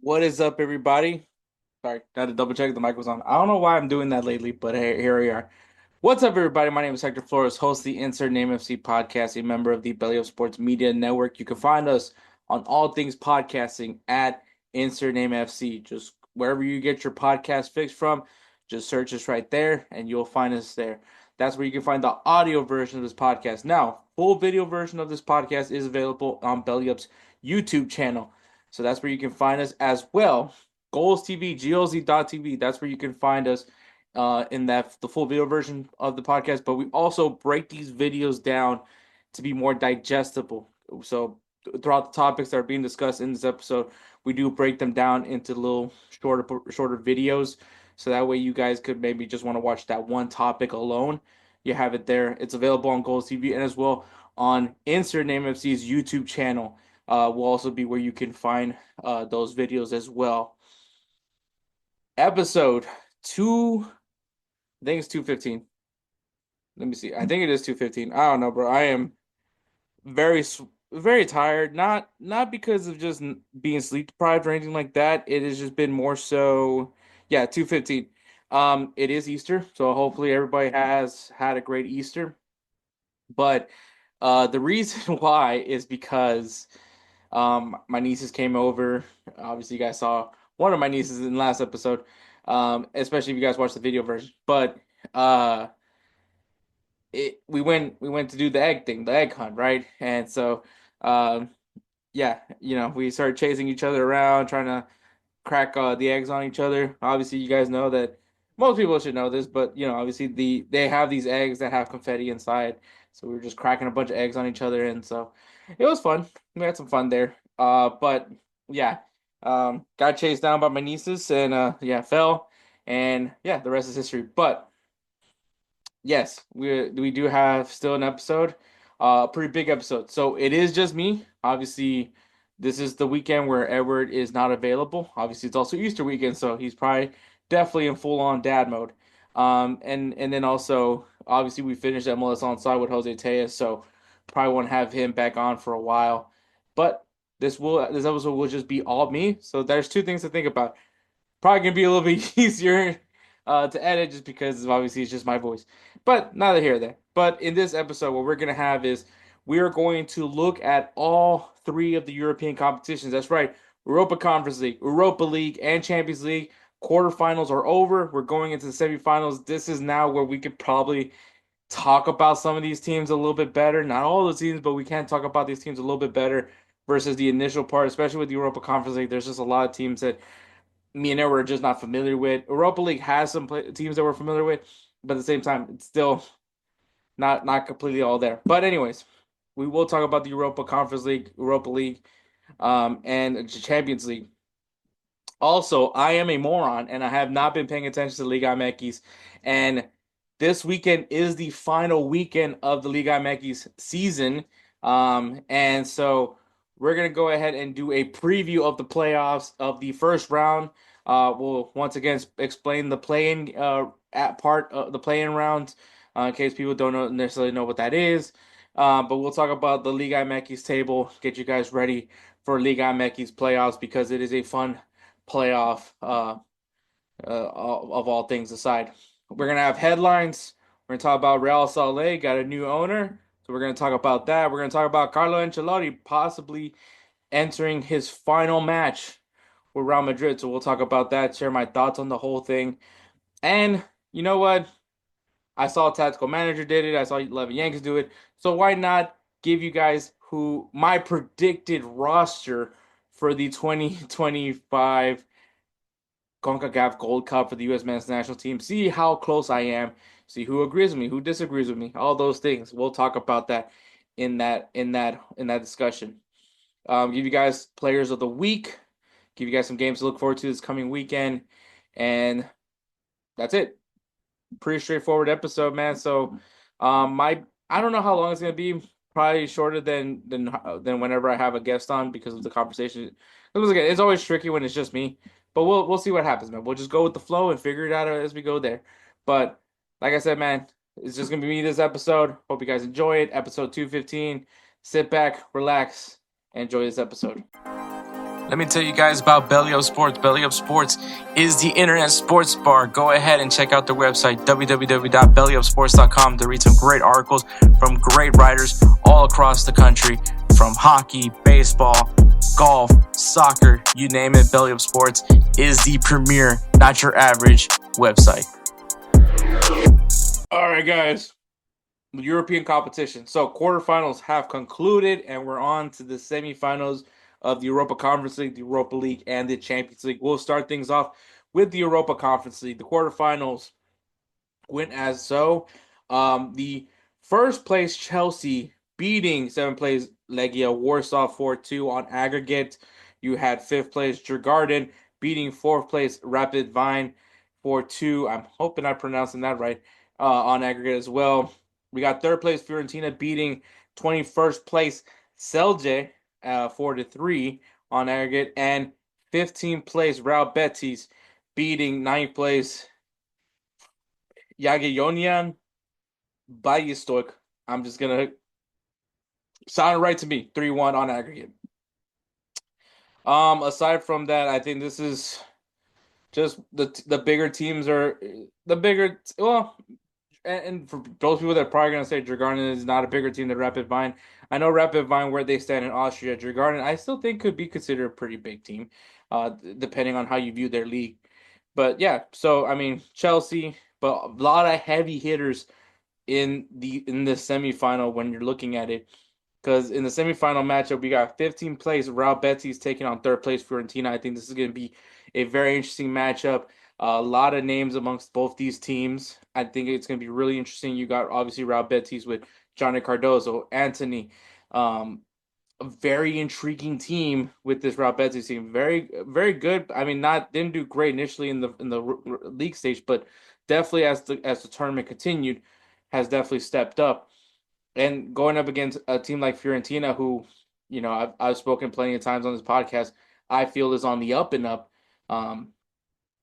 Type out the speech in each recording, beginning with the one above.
What is up, everybody? Sorry, got to double check the mic was on. I don't know why I'm doing that lately, but hey, here we are. What's up, everybody? My name is Hector Flores, host of the Insert Name FC podcast, a member of the Belly of Sports Media Network. You can find us on all things podcasting at Insert Name FC. Just wherever you get your podcast fix from, just search us right there, and you'll find us there. That's where you can find the audio version of this podcast. Now, full video version of this podcast is available on Belly Up's YouTube channel. So that's where you can find us as well. Goals TV, GOZ.TV. That's where you can find us in the full video version of the podcast. But we also break these videos down to be more digestible. So throughout the topics that are being discussed in this episode, we do break them down into little shorter videos. So that way you guys could maybe just want to watch that one topic alone. You have it there. It's available on Goals TV and as well on Insert Name FC's YouTube channel. Will also be where you can find those videos as well. Episode two, I think it's 215. Let me see. I think it is 215. I don't know, bro. I am very very tired. Not because of just being sleep deprived or anything like that. It has just been more so. Yeah, 215. It is Easter, so hopefully everybody has had a great Easter. But the reason why is because my nieces came over. Obviously, you guys saw one of my nieces in the last episode. Especially if you guys watched the video version. But uh, we went to do the egg thing, the egg hunt, right? And so, um, yeah, we started chasing each other around, trying to crack the eggs on each other. Obviously, you guys know that most people should know this, but obviously they have these eggs that have confetti inside. So we were just cracking a bunch of eggs on each other, and so it was fun. We had some fun there. But yeah, got chased down by my nieces, and yeah, fell, and yeah, the rest is history. But yes, we do have still an episode, a pretty big episode. So it is just me. Obviously, this is the weekend where Edward is not available. Obviously, it's also Easter weekend, so he's probably definitely in full on dad mode. And then also obviously we finished MLS on side with Jose Tejas, so probably won't have him back on for a while. But this episode will just be all me. So there's two things to think about. Probably gonna be a little bit easier to edit just because obviously it's just my voice. But neither here nor there. But in this episode, what we're gonna have is we are going to look at all three of the European competitions. That's right, Europa Conference League, Europa League, and Champions League. Quarterfinals are over. We're going into the semifinals. This is now where we could probably talk about some of these teams a little bit better. Not all the teams, but we can talk about these teams a little bit better versus the initial part, especially with the Europa Conference League. There's just a lot of teams that me and Edward are just not familiar with. Europa League has some teams that we're familiar with, but at the same time, it's still not completely all there. But anyways, we will talk about the Europa Conference League, Europa League, and the Champions League. Also, I am a moron and I have not been paying attention to Liga MX. And this weekend is the final weekend of the Liga MX season. And so we're going to go ahead and do a preview of the playoffs of the first round. We'll once again explain the playing at part of the playing round in case people don't necessarily know what that is. But we'll talk about the Liga MX table, get you guys ready for Liga MX playoffs because it is a fun playoff of all things aside. We're gonna have headlines. We're gonna talk about Real Salt Lake got a new owner, so we're gonna talk about that. We're gonna talk about Carlo Ancelotti possibly entering his final match with Real Madrid. So we'll talk about that. Share my thoughts on the whole thing. And you know what? I saw Tactical Manager did it. I saw 11 Yankees do it. So why not give you guys who my predicted roster for the 2025 CONCACAF Gold Cup for the U.S. men's national team. See how close I am. See who agrees with me, who disagrees with me. All those things. We'll talk about that in that discussion. Give you guys players of the week. Give you guys some games to look forward to this coming weekend, and that's it. Pretty straightforward episode, man. So, my I don't know how long it's gonna be. Probably shorter than whenever I have a guest on because of the conversation. Again, it's always tricky when it's just me, but we'll see what happens, man. We'll just go with the flow and figure it out as we go there. But like I said, man, it's just gonna be me this episode. Hope you guys enjoy it. Episode 215. Sit back, relax, and enjoy this episode. let me tell you guys about Belly Up Sports. Belly Up Sports is the internet sports bar. Go ahead and check out their website, www.bellyupsports.com, to read some great articles from great writers all across the country, from hockey, baseball, golf, soccer, you name it. Belly Up Sports is the premier, not your average website. All right, guys. European competition. So quarterfinals have concluded, and we're on to the semifinals of the Europa Conference League, the Europa League, and the Champions League. We'll start things off with the Europa Conference League. The quarterfinals went as so. The first place Chelsea beating seventh place Legia Warsaw 4-2 on aggregate. You had fifth place Djurgården beating fourth place Rapid Wien 4-2. I'm hoping I'm pronouncing that right on aggregate as well. We got third place Fiorentina beating 21st place Celje 4-3 on aggregate, and 15th place Real Betis beating 9th place Jagiellonian Bayistoik. I'm just gonna sound right to me. 3-1 on aggregate. Aside from that, I think this is just the bigger teams are the bigger. Well, and for those people that are probably gonna say Djurgården is not a bigger team than Rapid Wien, I know Rapid Wien where they stand in Austria. Djurgården, I still think could be considered a pretty big team, depending on how you view their league. But yeah, so I mean Chelsea, but a lot of heavy hitters in the semifinal when you're looking at it. Because in the semifinal matchup, we got 15th place Real Betis taking on third place Fiorentina. I think this is going to be a very interesting matchup. A lot of names amongst both these teams. I think it's going to be really interesting. You got obviously Real Betis with Johnny Cardozo, Anthony. A very intriguing team with this Real Betis team. Very, very good. I mean, not didn't do great initially in the league stage, but definitely as the tournament continued, has definitely stepped up. And going up against a team like Fiorentina, who, I've spoken plenty of times on this podcast, I feel is on the up and up. Um,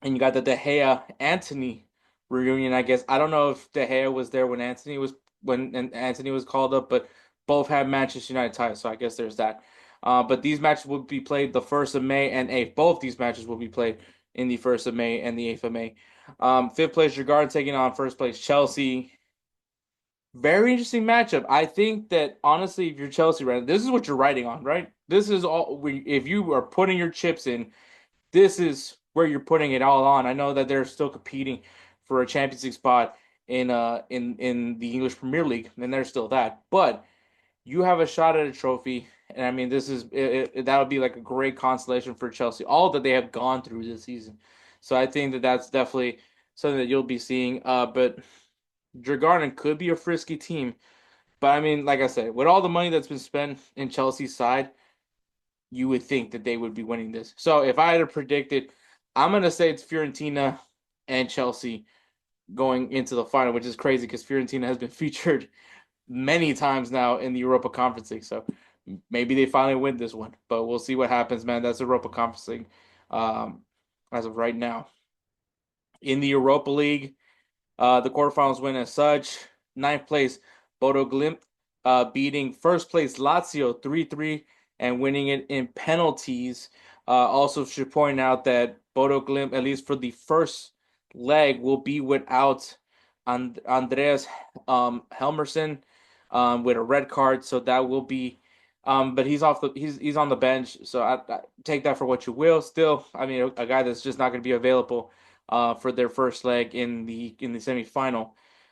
and you got the De Gea Anthony reunion. I guess I don't know if De Gea was there when Anthony was called up, but both have Manchester United ties, so I guess there's that. But these matches will be played the 1st of May and 8th. Both these matches will be played in the 1st of May and the 8th of May. Fifth place Jaguar taking on first place Chelsea. Very interesting matchup. I think that honestly, if you're Chelsea, right, this is what you're writing on, right? This is all. If you are putting your chips in, this is where you're putting it all on. I know that they're still competing for a Champions League spot in the English Premier League, and they're still that. But you have a shot at a trophy, and I mean, that would be like a great consolation for Chelsea. All that they have gone through this season, so I think that that's definitely something that you'll be seeing. But Djurgården could be a frisky team. But I mean, like I said, with all the money that's been spent in Chelsea's side, you would think that they would be winning this. So if I had to predict it, I'm gonna say it's Fiorentina and Chelsea going into the final, which is crazy because Fiorentina has been featured many times now in the Europa Conference League. So maybe they finally win this one, but we'll see what happens, man. That's the Europa Conference League um, as of right now. In the Europa League, the quarterfinals win as such. Ninth place, Bodo Glimt, beating first place Lazio 3-3 and winning it in penalties. Also, should point out that Bodo Glimt, at least for the first leg, will be without Andreas Helmerson with a red card, so that will be. But he's on the bench, so I take that for what you will. Still, I mean, a guy that's just not going to be available for their first leg in the semifinal.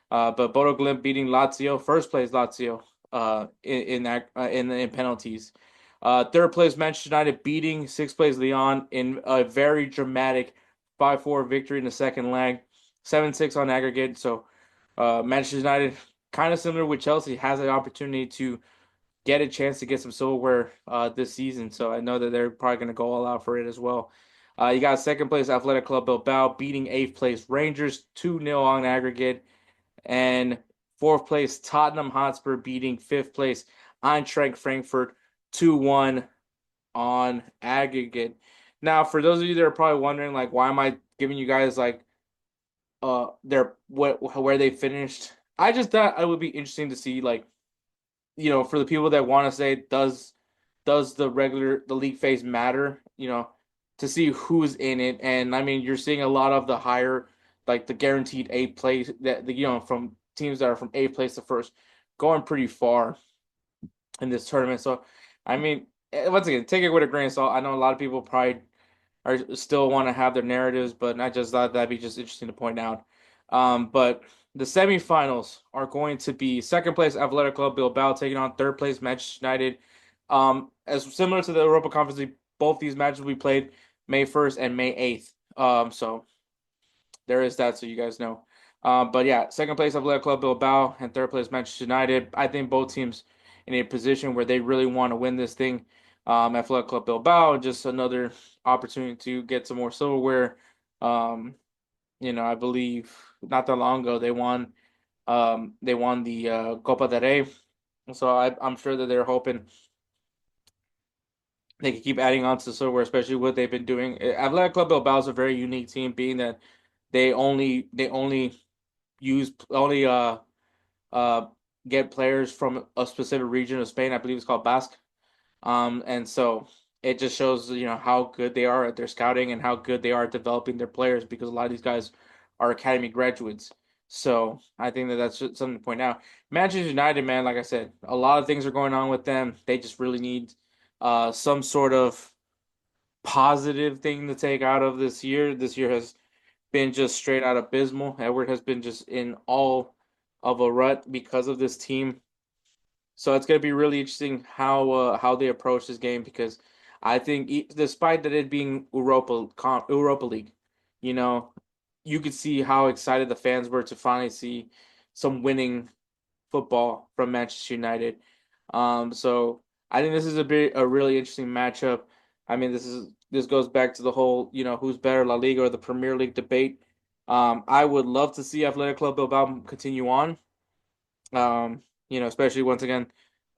But Bodo Glimt beating Lazio, first place Lazio, in penalties. Third place Manchester United beating sixth place Lyon in a very dramatic 5-4 victory in the second leg, 7-6 on aggregate. So Manchester United, kind of similar with Chelsea, has an opportunity to get a chance to get some silverware this season. So I know that they're probably going to go all out for it as well. You got second place Athletic Club Bilbao beating eighth place Rangers 2-0 on aggregate. And fourth place Tottenham Hotspur beating fifth place Eintracht Frankfurt 2-1 on aggregate. Now, for those of you that are probably wondering, like, why am I giving you guys like where they finished? I just thought it would be interesting to see, like, for the people that want to say, does the league phase matter to see who's in it. And I mean, you're seeing a lot of the higher, like the guaranteed eighth place that from teams that are from eighth place to first, going pretty far in this tournament. So, I mean, once again, take it with a grain of salt. I know a lot of people probably are still want to have their narratives, but I just thought that'd be just interesting to point out. But the semifinals are going to be second place Athletic Club Bilbao taking on third place Manchester United. As similar to the Europa Conference League, both these matches will be played May 1st and May 8th. So there is that, so you guys know. But yeah, second place Athletic Club Bilbao and third place Manchester United. I think both teams in a position where they really want to win this thing. Athletic Club Bilbao, just another opportunity to get some more silverware. Um, I believe not that long ago they won the Copa del Rey. So I'm sure that they're hoping they can keep adding on to silverware, especially what they've been doing. Athletic Club Bilbao is a very unique team, being that they only use only uh get players from a specific region of Spain. I believe it's called Basque. And so it just shows, how good they are at their scouting and how good they are at developing their players, because a lot of these guys are academy graduates. So I think that that's just something to point out. Manchester United, man, like I said, a lot of things are going on with them. They just really need some sort of positive thing to take out of this year. This year has been just straight out abysmal. Edward has been just in all of a rut because of this team. So it's going to be really interesting how they approach this game, because I think despite that it being Europa League, you know, you could see how excited the fans were to finally see some winning football from Manchester United. So I think this is a really interesting matchup. I mean, this goes back to the whole, who's better, La Liga or the Premier League debate. I would love to see Athletic Club Bilbao continue on. Especially once again,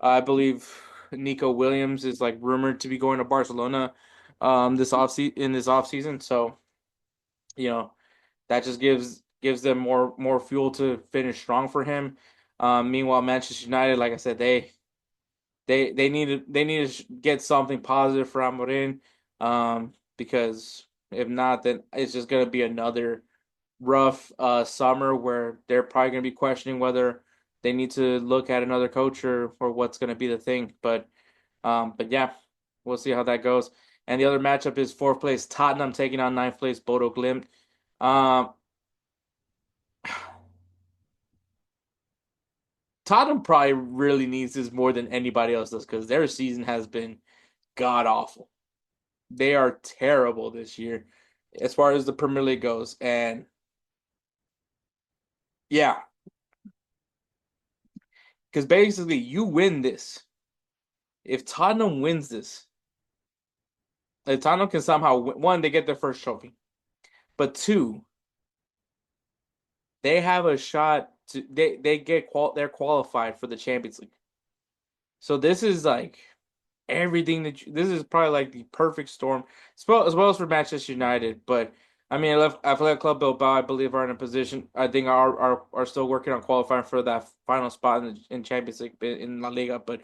I believe Nico Williams is like rumored to be going to Barcelona this off season. So, you know, that just gives them more fuel to finish strong for him. Meanwhile, Manchester United, like I said, they need to get something positive for Amorim, because if not, then it's just gonna be another rough summer where they're probably going to be questioning whether they need to look at another coach, or what's going to be the thing. But yeah, we'll see how that goes. And the other matchup is fourth place Tottenham taking on ninth place Bodo Glimt. Um, Tottenham probably really needs this more than anybody else does, because their season has been god awful. They are terrible this year as far as the Premier League goes. And yeah, because basically you win this. If Tottenham wins this, if Tottenham can somehow one, they get their first trophy, but two, they have a shot to they're qualified for the Champions League. So this is like everything this is probably like the perfect storm, as well as for Manchester United. But I mean, Athletic Club Bilbao, I believe, are in a position. I think are still working on qualifying for that final spot in Champions League in La Liga. But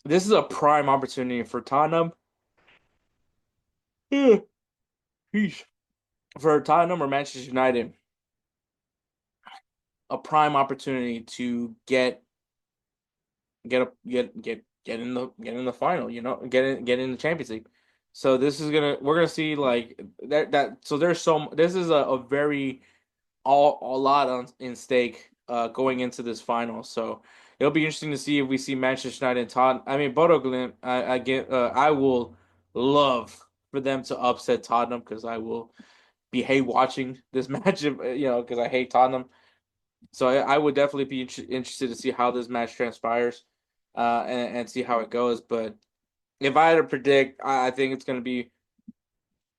this is a prime opportunity for Tottenham. Peace. For Tottenham or Manchester United, a prime opportunity to get in the final, get in the Champions League. So we're gonna see like that. So this is a very a lot in stake going into this final. So it'll be interesting to see if we see Manchester United and Tottenham. I mean, Bodo Glimt. I will love for them to upset Tottenham, because I will be hate watching this match, because I hate Tottenham. So I would definitely be interested to see how this match transpires, and see how it goes. But if I had to predict, I think it's going to be.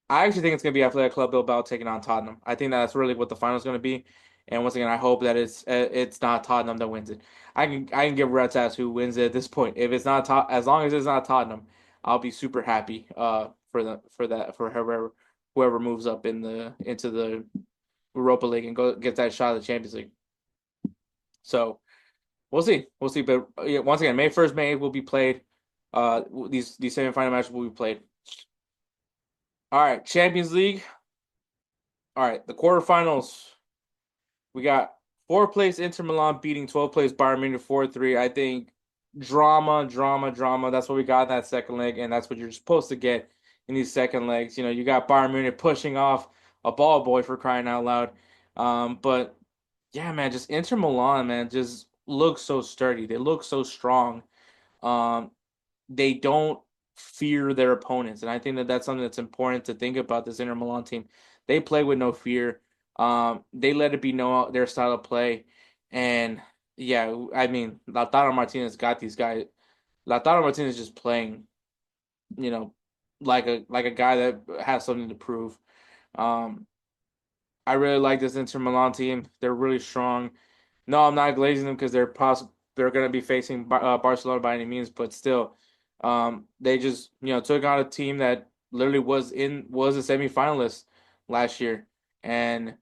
I actually think it's going to be Athletic Club Bilbao taking on Tottenham. I think that's really what the final is going to be. And once again, I hope that it's not Tottenham that wins it. I can give Reds ass who wins it at this point. If it's not as long as it's not Tottenham, I'll be super happy for whoever moves up into the Europa League and gets that shot at the Champions League. So we'll see. We'll see. But yeah, once again, May 1st, May 8th will be played. These semifinal matches will be played. All right, Champions League. All right, the quarterfinals. We got fourth place Inter Milan beating 12th place Bayern Munich 4-3. I think drama, drama, drama. That's what we got in that second leg, and that's what you're supposed to get in these second legs. You know, you got Bayern Munich pushing off a ball boy for crying out loud. But yeah, man, just Inter Milan, man, just looks so sturdy. They look so strong. Um, they don't fear their opponents, and I think that that's something that's important to think about this Inter Milan team. They play with no fear. They let it be known their style of play, and yeah, I mean, Lautaro Martinez got these guys. Lautaro Martinez is just playing, you know, like a guy that has something to prove. Um, I really like this Inter Milan team. They're really strong. No, I'm not glazing them because they're going to be facing Barcelona by any means, but still, they just took on a team that literally was a semifinalist last year, and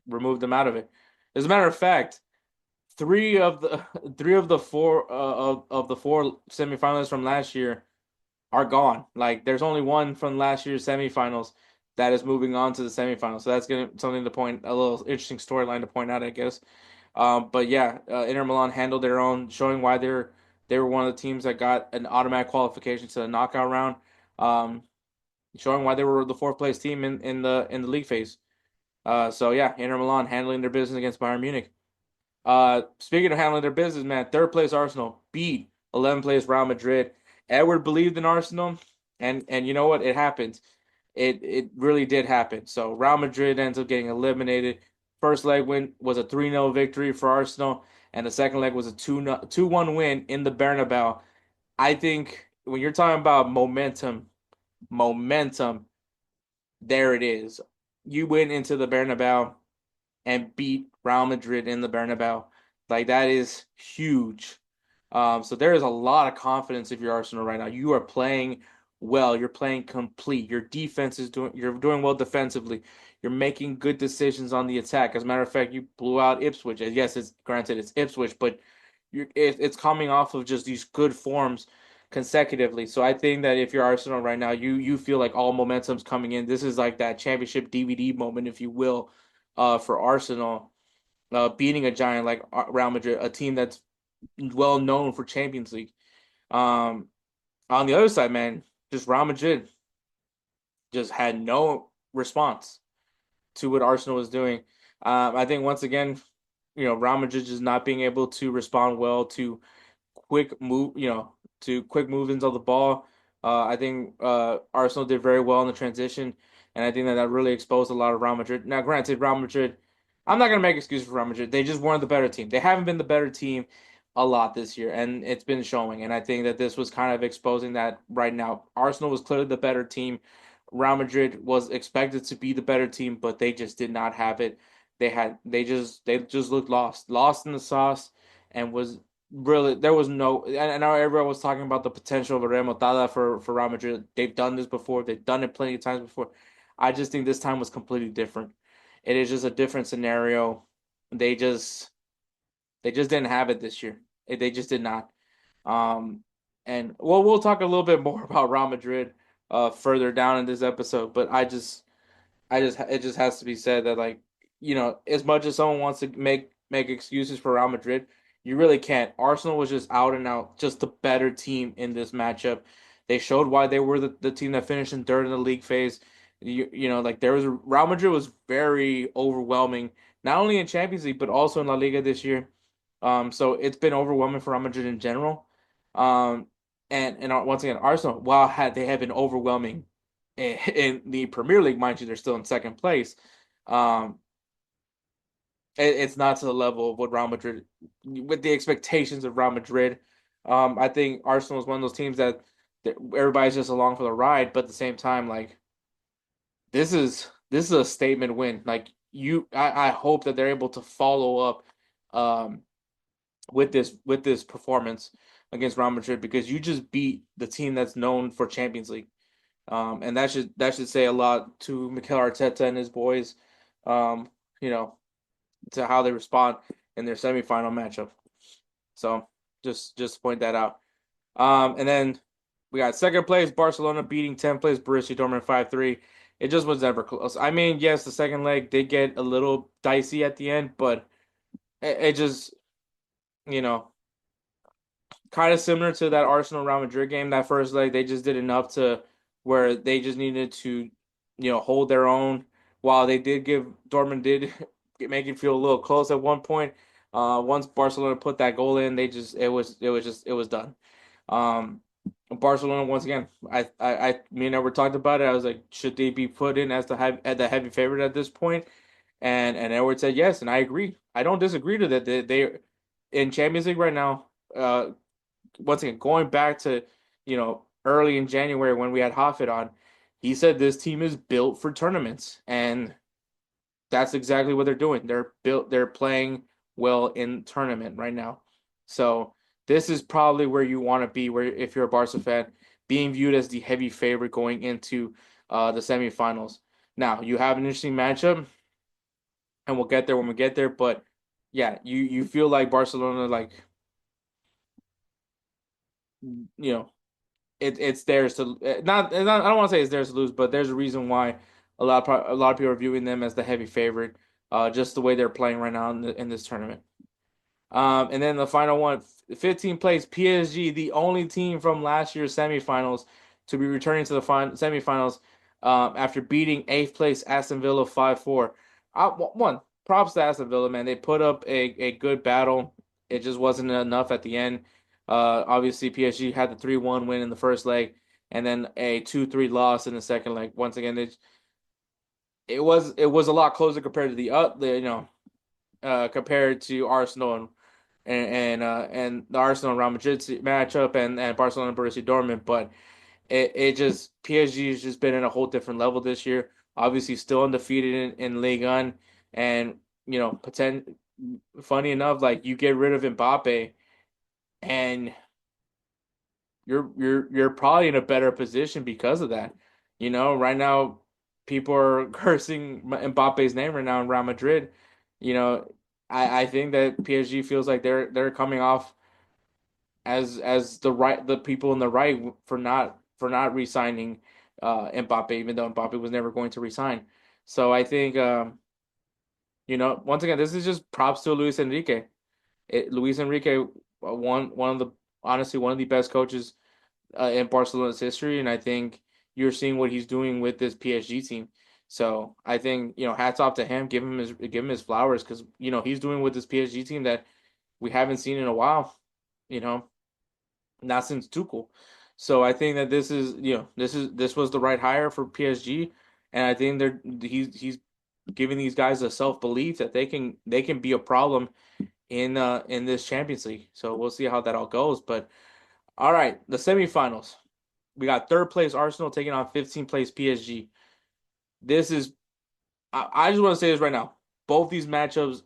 removed them out of it. As a matter of fact, three of the three of the four of the four semifinalists from last year are gone. Like there's only one from last year's semifinals that is moving on to the semifinals. So that's gonna something to point a little interesting storyline to point out, I guess. But yeah, Inter Milan handled their own, showing why they were one of the teams that got an automatic qualification to the knockout round. Um, Showing why they were the fourth place team in the league phase. So yeah, Inter Milan handling their business against Bayern Munich. Speaking of handling their business, man, third place Arsenal beat 11th place Real Madrid. Edward believed in Arsenal, and you know what? It happened. It really did happen. So Real Madrid ends up getting eliminated. First leg win was a 3-0 victory for Arsenal, and the second leg was a 2-1 win in the Bernabeu. I think when you're talking about momentum, there it is. You went into the Bernabeu and beat Real Madrid in the Bernabeu. Like that is huge. So there is a lot of confidence if you're Arsenal right now. You are playing well. You're playing complete. Your defense is doing. You're doing well defensively. You're making good decisions on the attack. As a matter of fact, you blew out Ipswich. And yes, it's granted it's Ipswich, but it's coming off of just these good forms consecutively. So I think that if you're Arsenal right now, you feel like all momentum's coming in. This is like that championship DVD moment, if you will, for Arsenal, beating a giant like Real Madrid, a team that's well known for Champions League. Um, on the other side, man, just Real Madrid just had no response to what Arsenal was doing. I think once again, Real Madrid just not being able to respond well to quick move, to quick movements of the ball. I think Arsenal did very well in the transition, and I think that really exposed a lot of Real Madrid. Now, granted, Real Madrid, I'm not gonna make excuses for Real Madrid. They just weren't the better team. They haven't been the better team a lot this year, and it's been showing. And I think that this was kind of exposing that right now. Arsenal was clearly the better team. Real Madrid was expected to be the better team, but they just did not have it. They just looked lost in the sauce, and was really there was no. And I know everyone was talking about the potential of a remontada for Real Madrid. They've done this before. They've done it plenty of times before. I just think this time was completely different. It is just a different scenario. They just they just didn't have it this year. They just did not. Um, and well, we'll talk a little bit more about Real Madrid further down in this episode. But I just it just has to be said that like as much as someone wants to make excuses for Real Madrid, you really can't. Arsenal was just out and out, just the better team in this matchup. They showed why they were the team that finished in third in the league phase. Like there was Real Madrid was very overwhelming, not only in Champions League but also in La Liga this year. So it's been overwhelming for Real Madrid in general. Um, and once again, Arsenal, while they have been overwhelming in the Premier League, mind you, they're still in second place. Um, it's not to the level of what Real Madrid, with the expectations of Real Madrid. I think Arsenal is one of those teams that everybody's just along for the ride, but at the same time, like this is a statement win. Like I hope that they're able to follow up um, with this performance against Real Madrid because you just beat the team that's known for Champions League. And that should say a lot to Mikel Arteta and his boys, um, you know, to how they respond in their semifinal matchup. So just point that out. And then We got second place Barcelona beating 10th place Borussia Dortmund 5-3. It just was never close. I mean, yes, the second leg did get a little dicey at the end, but it just, you know, kind of similar to that Arsenal Real Madrid game. That first leg, they just did enough to where they just needed to, hold their own. While they did give Dortmund did make it feel a little close at one point. Once Barcelona put that goal in, they just it was done. Um, Barcelona once again, me and Edward talked about it. I was like, should they be put in as the heavy favorite at this point? And Edward said yes, and I agree. I don't disagree to that. They in Champions League right now. Once again, going back to early in January when we had Hoffit on, he said this team is built for tournaments, and that's exactly what they're doing. They're built. They're playing well in tournament right now. So this is probably where you want to be. Where if you're a Barca fan, being viewed as the heavy favorite going into the semifinals. Now you have an interesting matchup, and we'll get there when we get there. But yeah, you feel like Barcelona, like you know, it's theirs to not. I don't want to say it's theirs to lose, but there's a reason why a lot of people are viewing them as the heavy favorite. Just the way they're playing right now in this tournament. And then the final one, 15th place PSG, the only team from last year's semifinals to be returning to the semifinals after beating 8th place Aston Villa 5-4. One, props to Aston Villa, man. They put up a good battle. It just wasn't enough at the end. Obviously, PSG had the 3-1 win in the first leg and then a 2-3 loss in the second leg. Once again, it was a lot closer compared to compared to Arsenal and the Arsenal Real Madrid matchup and Barcelona Borussia Dortmund, but it just PSG has just been in a whole different level this year. Obviously, still undefeated in Ligue 1, and funny enough, like you get rid of Mbappe, and you're probably in a better position because of that. Right now people are cursing Mbappe's name right now in Real Madrid. You know, I think that PSG feels like they're coming off as the people in the right for not re-signing Mbappe, even though Mbappe was never going to resign. So I think once again, this is just props to Luis Enrique. Luis Enrique, one of the honestly one of the best coaches in Barcelona's history, and I think you're seeing what he's doing with this PSG team. So I think hats off to him. Give him his flowers because he's doing with this PSG team that we haven't seen in a while. You know, not since Tuchel. So I think that this was the right hire for PSG, and I think he's giving these guys a self belief that they can be a problem in this Champions League. So we'll see how that all goes. But all right, the semifinals. We got third place Arsenal taking on 15th place PSG. This is I just want to say this right now. Both these matchups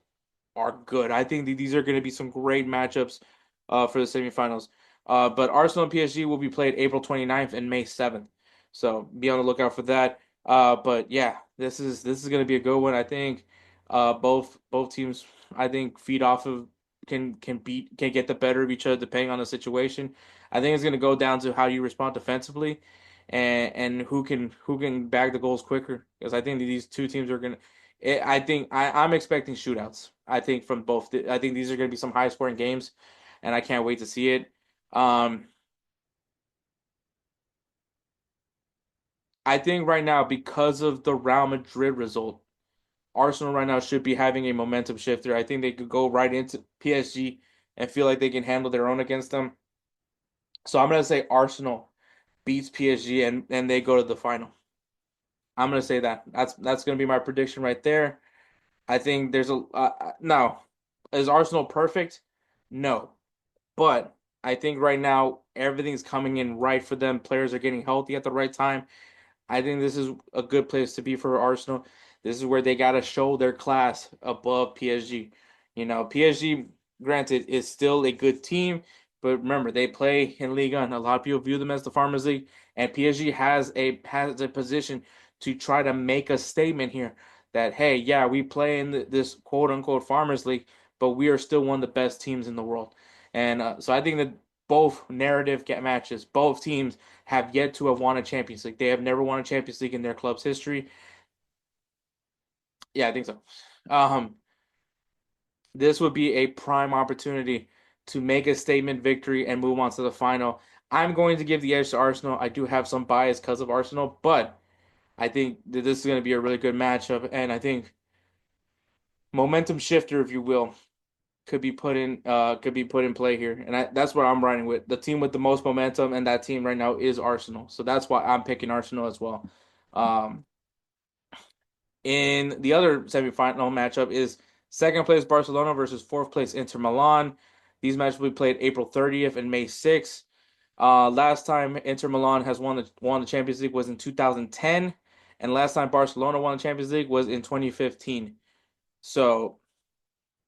are good. I think these are going to be some great matchups for the semifinals. But Arsenal and PSG will be played April 29th and May 7th. So be on the lookout for that. But yeah, this is going to be a good one. I think both teams I think feed off of can get the better of each other depending on the situation. I think it's going to go down to how you respond defensively and who can bag the goals quicker because I think these two teams are going to I think I'm expecting shootouts. I think from both. I think these are going to be some high scoring games, and I can't wait to see it. Um, I think right now because of the Real Madrid result, Arsenal right now should be having a momentum shifter. I think they could go right into PSG and feel like they can handle their own against them. So I'm gonna say Arsenal beats PSG and they go to the final. I'm gonna say that. That's gonna be my prediction right there. I think there's a now is Arsenal perfect? No. But I think right now everything's coming in right for them. Players are getting healthy at the right time. I think this is a good place to be for Arsenal. This is where they got to show their class above PSG. PSG, granted, is still a good team, but remember they play in Liga, and a lot of people view them as the Farmers League. And PSG has a position to try to make a statement here that hey, yeah, we play in this quote unquote Farmers League, but we are still one of the best teams in the world. And so I think that both narrative matches. Both teams have yet to have won a Champions League. They have never won a Champions League in their club's history. Yeah, I think so. Um, this would be a prime opportunity to make a statement victory and move on to the final. I'm going to give the edge to Arsenal. I do have some bias because of Arsenal, but I think that this is going to be a really good matchup, and I think momentum shifter, if you will, could be put in play here, and that's what I'm riding with. The team with the most momentum, and that team right now is Arsenal. So that's why I'm picking Arsenal as well. Um, in the other semifinal matchup is second place Barcelona versus fourth place Inter Milan. These matches will be played April 30th and May 6th. Last time Inter Milan has won the Champions League was in 2010, and last time Barcelona won the Champions League was in 2015. So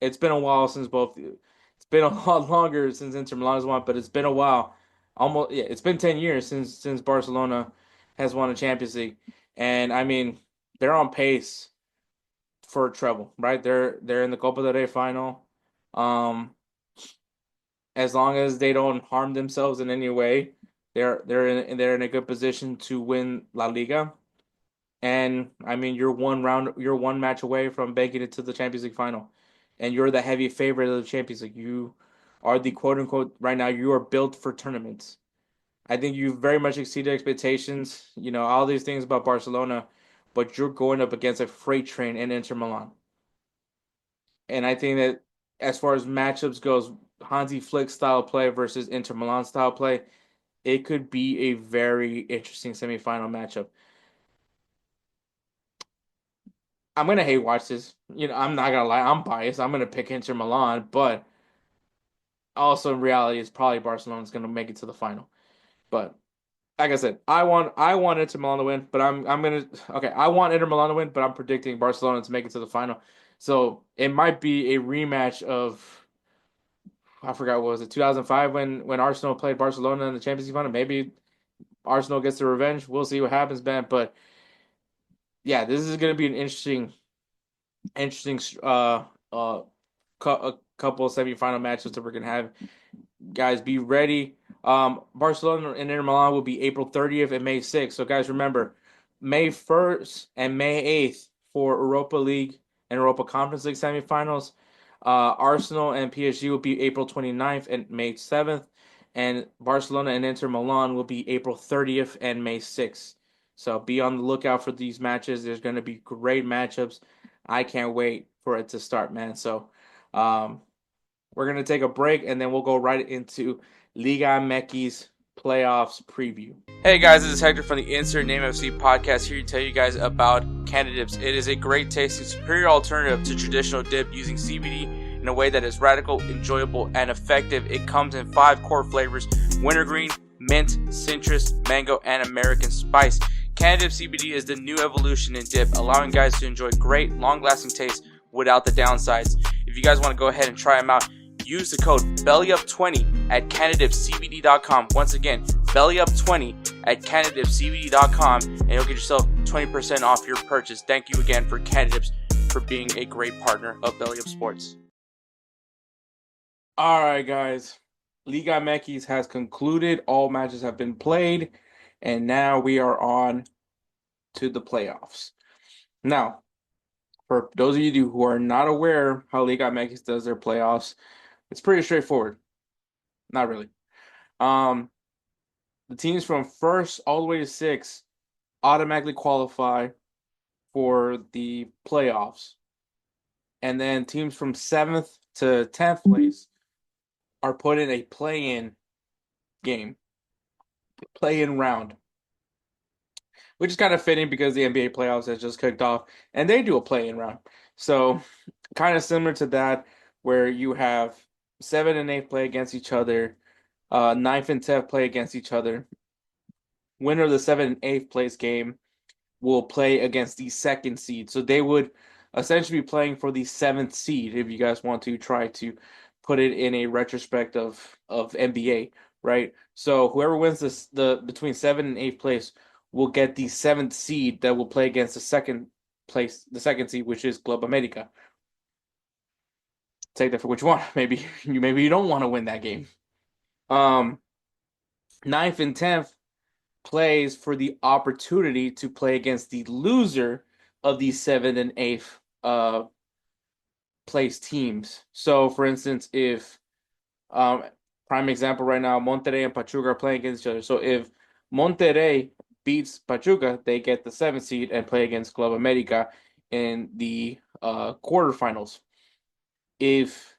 it's been a while since both. It's been a lot longer since Inter Milan has won, but it's been a while. Almost, yeah, it's been 10 years since Barcelona has won a Champions League, and I mean they're on pace for a treble, right? They're in the Copa del Rey final. Um, as long as they don't harm themselves in any way, they're in a good position to win La Liga. And I mean, you're one match away from making it to the Champions League final, and you're the heavy favorite of the Champions League. You are the quote unquote right now. You are built for tournaments. I think you've very much exceeded expectations. You know all these things about Barcelona, but you're going up against a freight train in Inter Milan. And I think that as far as matchups goes, Hansi Flick style play versus Inter Milan style play, it could be a very interesting semifinal matchup. I'm gonna hate watch this. You know, I'm not gonna lie, I'm biased. I'm gonna pick Inter Milan, but also in reality, it's probably Barcelona's gonna make it to the final. But like I said, I want Inter Milan to win, but I'm gonna okay. I want Inter Milan to win, but I'm predicting Barcelona to make it to the final. So it might be a rematch of I forgot what was it 2005 when Arsenal played Barcelona in the Champions League final. Maybe Arsenal gets the revenge. We'll see what happens, Ben. But yeah, this is gonna be an interesting a couple of semifinal matches that we're gonna have. Guys, be ready. Barcelona and Inter Milan will be April 30th and May 6th. So guys, remember May 1st and May 8th for Europa League and Europa Conference League semifinals. Arsenal and PSG will be April 29th and May 7th, and Barcelona and Inter Milan will be April 30th and May 6th. So be on the lookout for these matches. There's going to be great matchups. I can't wait for it to start, man. So, we're going to take a break and then we'll go right into Liga MX playoffs preview. Hey guys, this is Hector from the Insert Name FC podcast here to tell you guys about Canada Dips. It is a great tasting, superior alternative to traditional dip using CBD in a way that is radical, enjoyable, and effective. It comes in 5 core flavors: wintergreen, mint, citrus, mango, and American spice. Canada Dip CBD is the new evolution in dip, allowing guys to enjoy great, long-lasting taste without the downsides. If you guys want to go ahead and try them out, use the code BELLYUP20 at CanadipCBD.com. Once again, BELLYUP20 at CanadipCBD.com, and you'll get yourself 20% off your purchase. Thank you again for Canadips for being a great partner of Belly Up Sports. All right, guys. Liga MX has concluded. All matches have been played, and now we are on to the playoffs. Now, for those of you who are not aware how Liga MX does their playoffs, it's pretty straightforward. Not really. The teams from first all the way to six automatically qualify for the playoffs. And then teams from 7th to 10th place are put in a play-in game, play-in round, which is kind of fitting because the NBA playoffs has just kicked off and they do a play-in round. So kind of similar to that, where you have 7 and 8 play against each other, 9th and 10th play against each other. Winner of the 7th and 8th place game will play against the second seed. So they would essentially be playing for the 7th seed if you guys want to try to put it in a retrospect of NBA, right? So whoever wins the between 7th and 8th place will get the 7th seed that will play against the second second seed, which is Club America. Take that for what you want. Maybe you don't want to win that game. Um, ninth and 10th plays for the opportunity to play against the loser of the seventh and eighth place teams. So, for instance, if prime example right now, Monterrey and Pachuca are playing against each other. So if Monterrey beats Pachuca, they get the seventh seed and play against Club America in the quarterfinals. If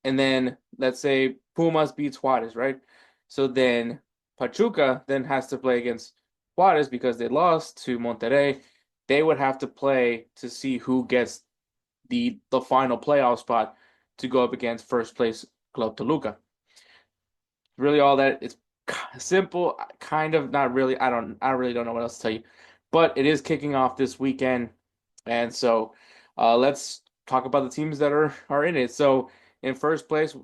and then let's say Pumas beats Juarez, right? So then Pachuca then has to play against Juarez because they lost to Monterrey. They would have to play to see who gets the final playoff spot to go up against first place Club Toluca. Really all that. It's simple, kind of not really. I really don't know what else to tell you, but it is kicking off this weekend, and so let's talk about the teams that are in it. So in first place,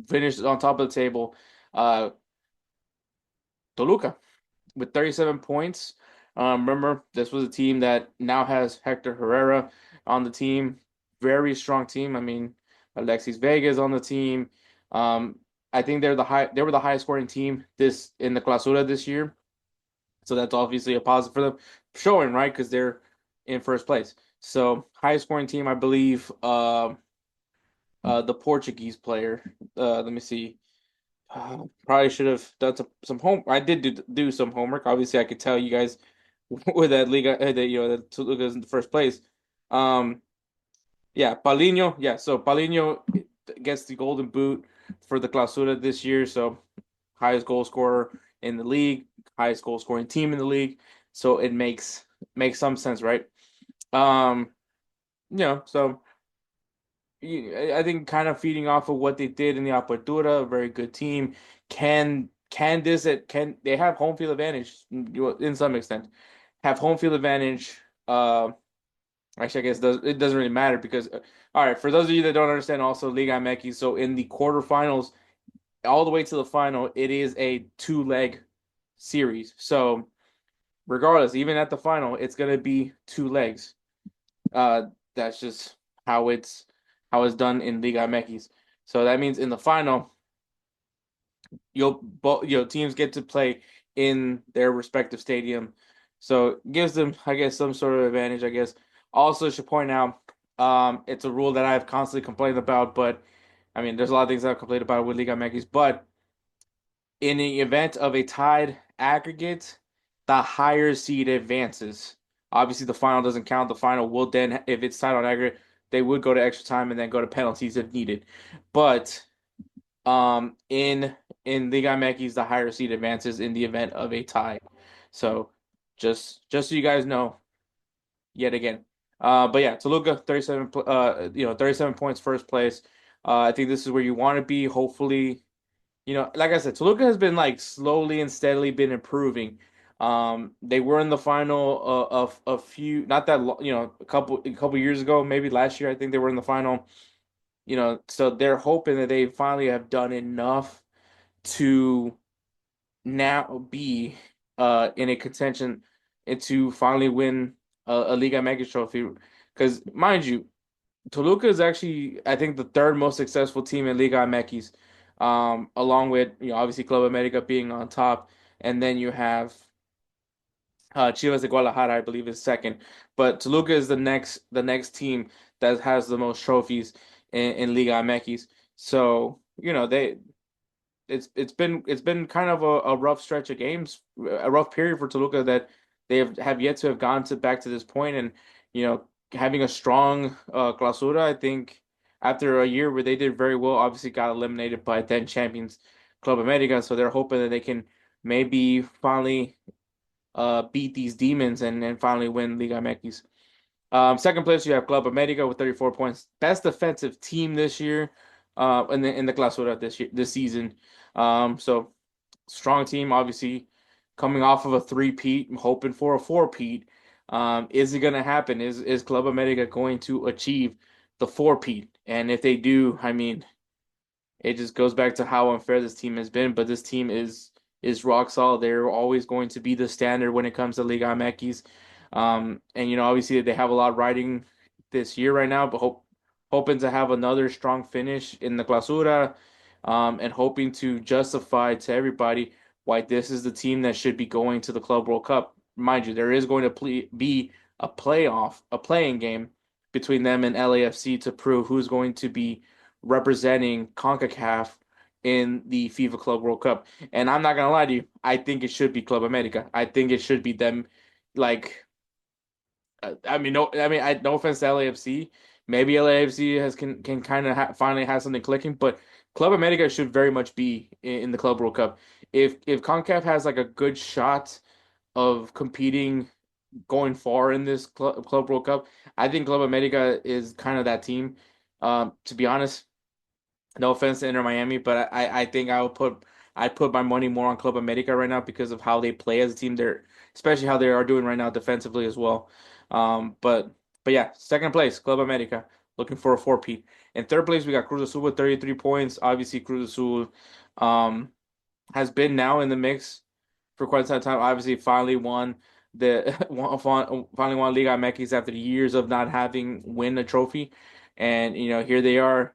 finished on top of the table. Uh, Toluca with 37 points. Remember, this was a team that now has Hector Herrera on the team. Very strong team. I mean, Alexis Vega is on the team. Um, I think they were the highest scoring team this in the Clausura this year. So that's obviously a positive for them, showing right because they're in first place. So highest scoring team, I believe. The Portuguese player. Let me see. Probably should have done some home. I did do some homework. Obviously, I could tell you guys with that Liga that that Toluca in the first place. Um, yeah, Paulinho. Yeah, so Paulinho gets the Golden Boot for the Clausura this year. So highest goal scorer in the league, highest goal scoring team in the league. So it makes some sense, right? Um, so I think kind of feeding off of what they did in the Apertura, a very good team. Can they have home field advantage in some extent? Have home field advantage. Actually, I guess it doesn't really matter because all right, for those of you that don't understand, also Liga MX. So in the quarterfinals, all the way to the final, it is a two-leg series. So regardless, even at the final, it's gonna be two legs. Uh, that's just how it's done in Liga MX. So that means in the final, teams get to play in their respective stadium. So it gives them, I guess, some sort of advantage. I guess. Also, should point out, it's a rule that I've constantly complained about, but I mean, there's a lot of things I've complained about with Liga MX, but in the event of a tied aggregate, the higher seed advances. Obviously, the final doesn't count. The final will then, if it's tied on aggregate, they would go to extra time and then go to penalties if needed. But in Liga MX, the higher seed advances in the event of a tie. So just so you guys know, yet again. But yeah, Toluca 37 points first place. I think this is where you want to be. Hopefully, like I said, Toluca has been like slowly and steadily been improving. They were in the final of a few, not that a couple years ago, maybe last year. I think they were in the final. So they're hoping that they finally have done enough to now be in a contention and to finally win a Liga MX trophy. Because mind you, Toluca is actually, I think, the third most successful team in Liga MX, along with obviously Club America being on top, and then you have Chivas de Guadalajara, I believe, is second. But Toluca is the next team that has the most trophies in Liga MX. So it's been kind of a rough stretch of games, a rough period for Toluca that they have yet to have gone to back to this point, and having a strong clausura. I think after a year where they did very well, obviously got eliminated by then champions Club America, so they're hoping that they can maybe finally beat these demons and finally win Liga MX. Second place, you have Club America with 34 points. Best defensive team this year, in the Clausura this season. So strong team, obviously coming off of a three-peat, hoping for a four-peat. Is it going to happen? Is Club America going to achieve the four-peat? And if they do, I mean, it just goes back to how unfair this team has been. But this team is rock solid. They're always going to be the standard when it comes to Liga MX. And obviously they have a lot riding this year right now, but hoping to have another strong finish in the Clausura. and hoping to justify to everybody why this is the team that should be going to the Club World Cup. Mind you, there is going to be a playing game between them and LAFC to prove who's going to be representing CONCACAF in the FIFA Club World Cup. And I'm not gonna lie to you, I think it should be Club America. I think it should be them. Like, I mean, no, I mean, no offense to LAFC. Maybe LAFC can kind of finally have something clicking, but Club America should very much be in the Club World Cup. If CONCACAF has like a good shot of competing going far in this Club World Cup, I think Club America is kind of that team. To be honest, no offense to Inter Miami, but I think I'd put my money more on Club America right now because of how they play as a team. They're especially how they are doing right now defensively as well. But yeah, second place, Club America, looking for a four-peat. In third place, we got Cruz Azul with 33 points. Obviously, Cruz Azul um has been now in the mix for quite some time. Obviously, finally won finally won Liga MX after years of not having win a trophy, and here they are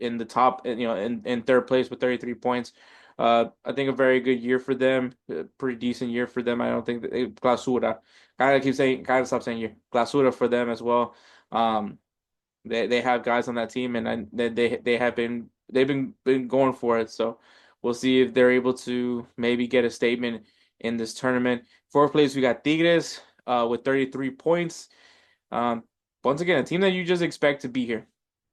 in the top, in third place with 33 points. I think a very good year for them, a pretty decent year for them. I don't think that Clausura. Gotta stop saying year. Clausura for them as well. Um, they have guys on that team, and they have been going for it. So we'll see if they're able to maybe get a statement in this tournament. Fourth place, we got Tigres with 33 points. Um, Once again, a team that you just expect to be here.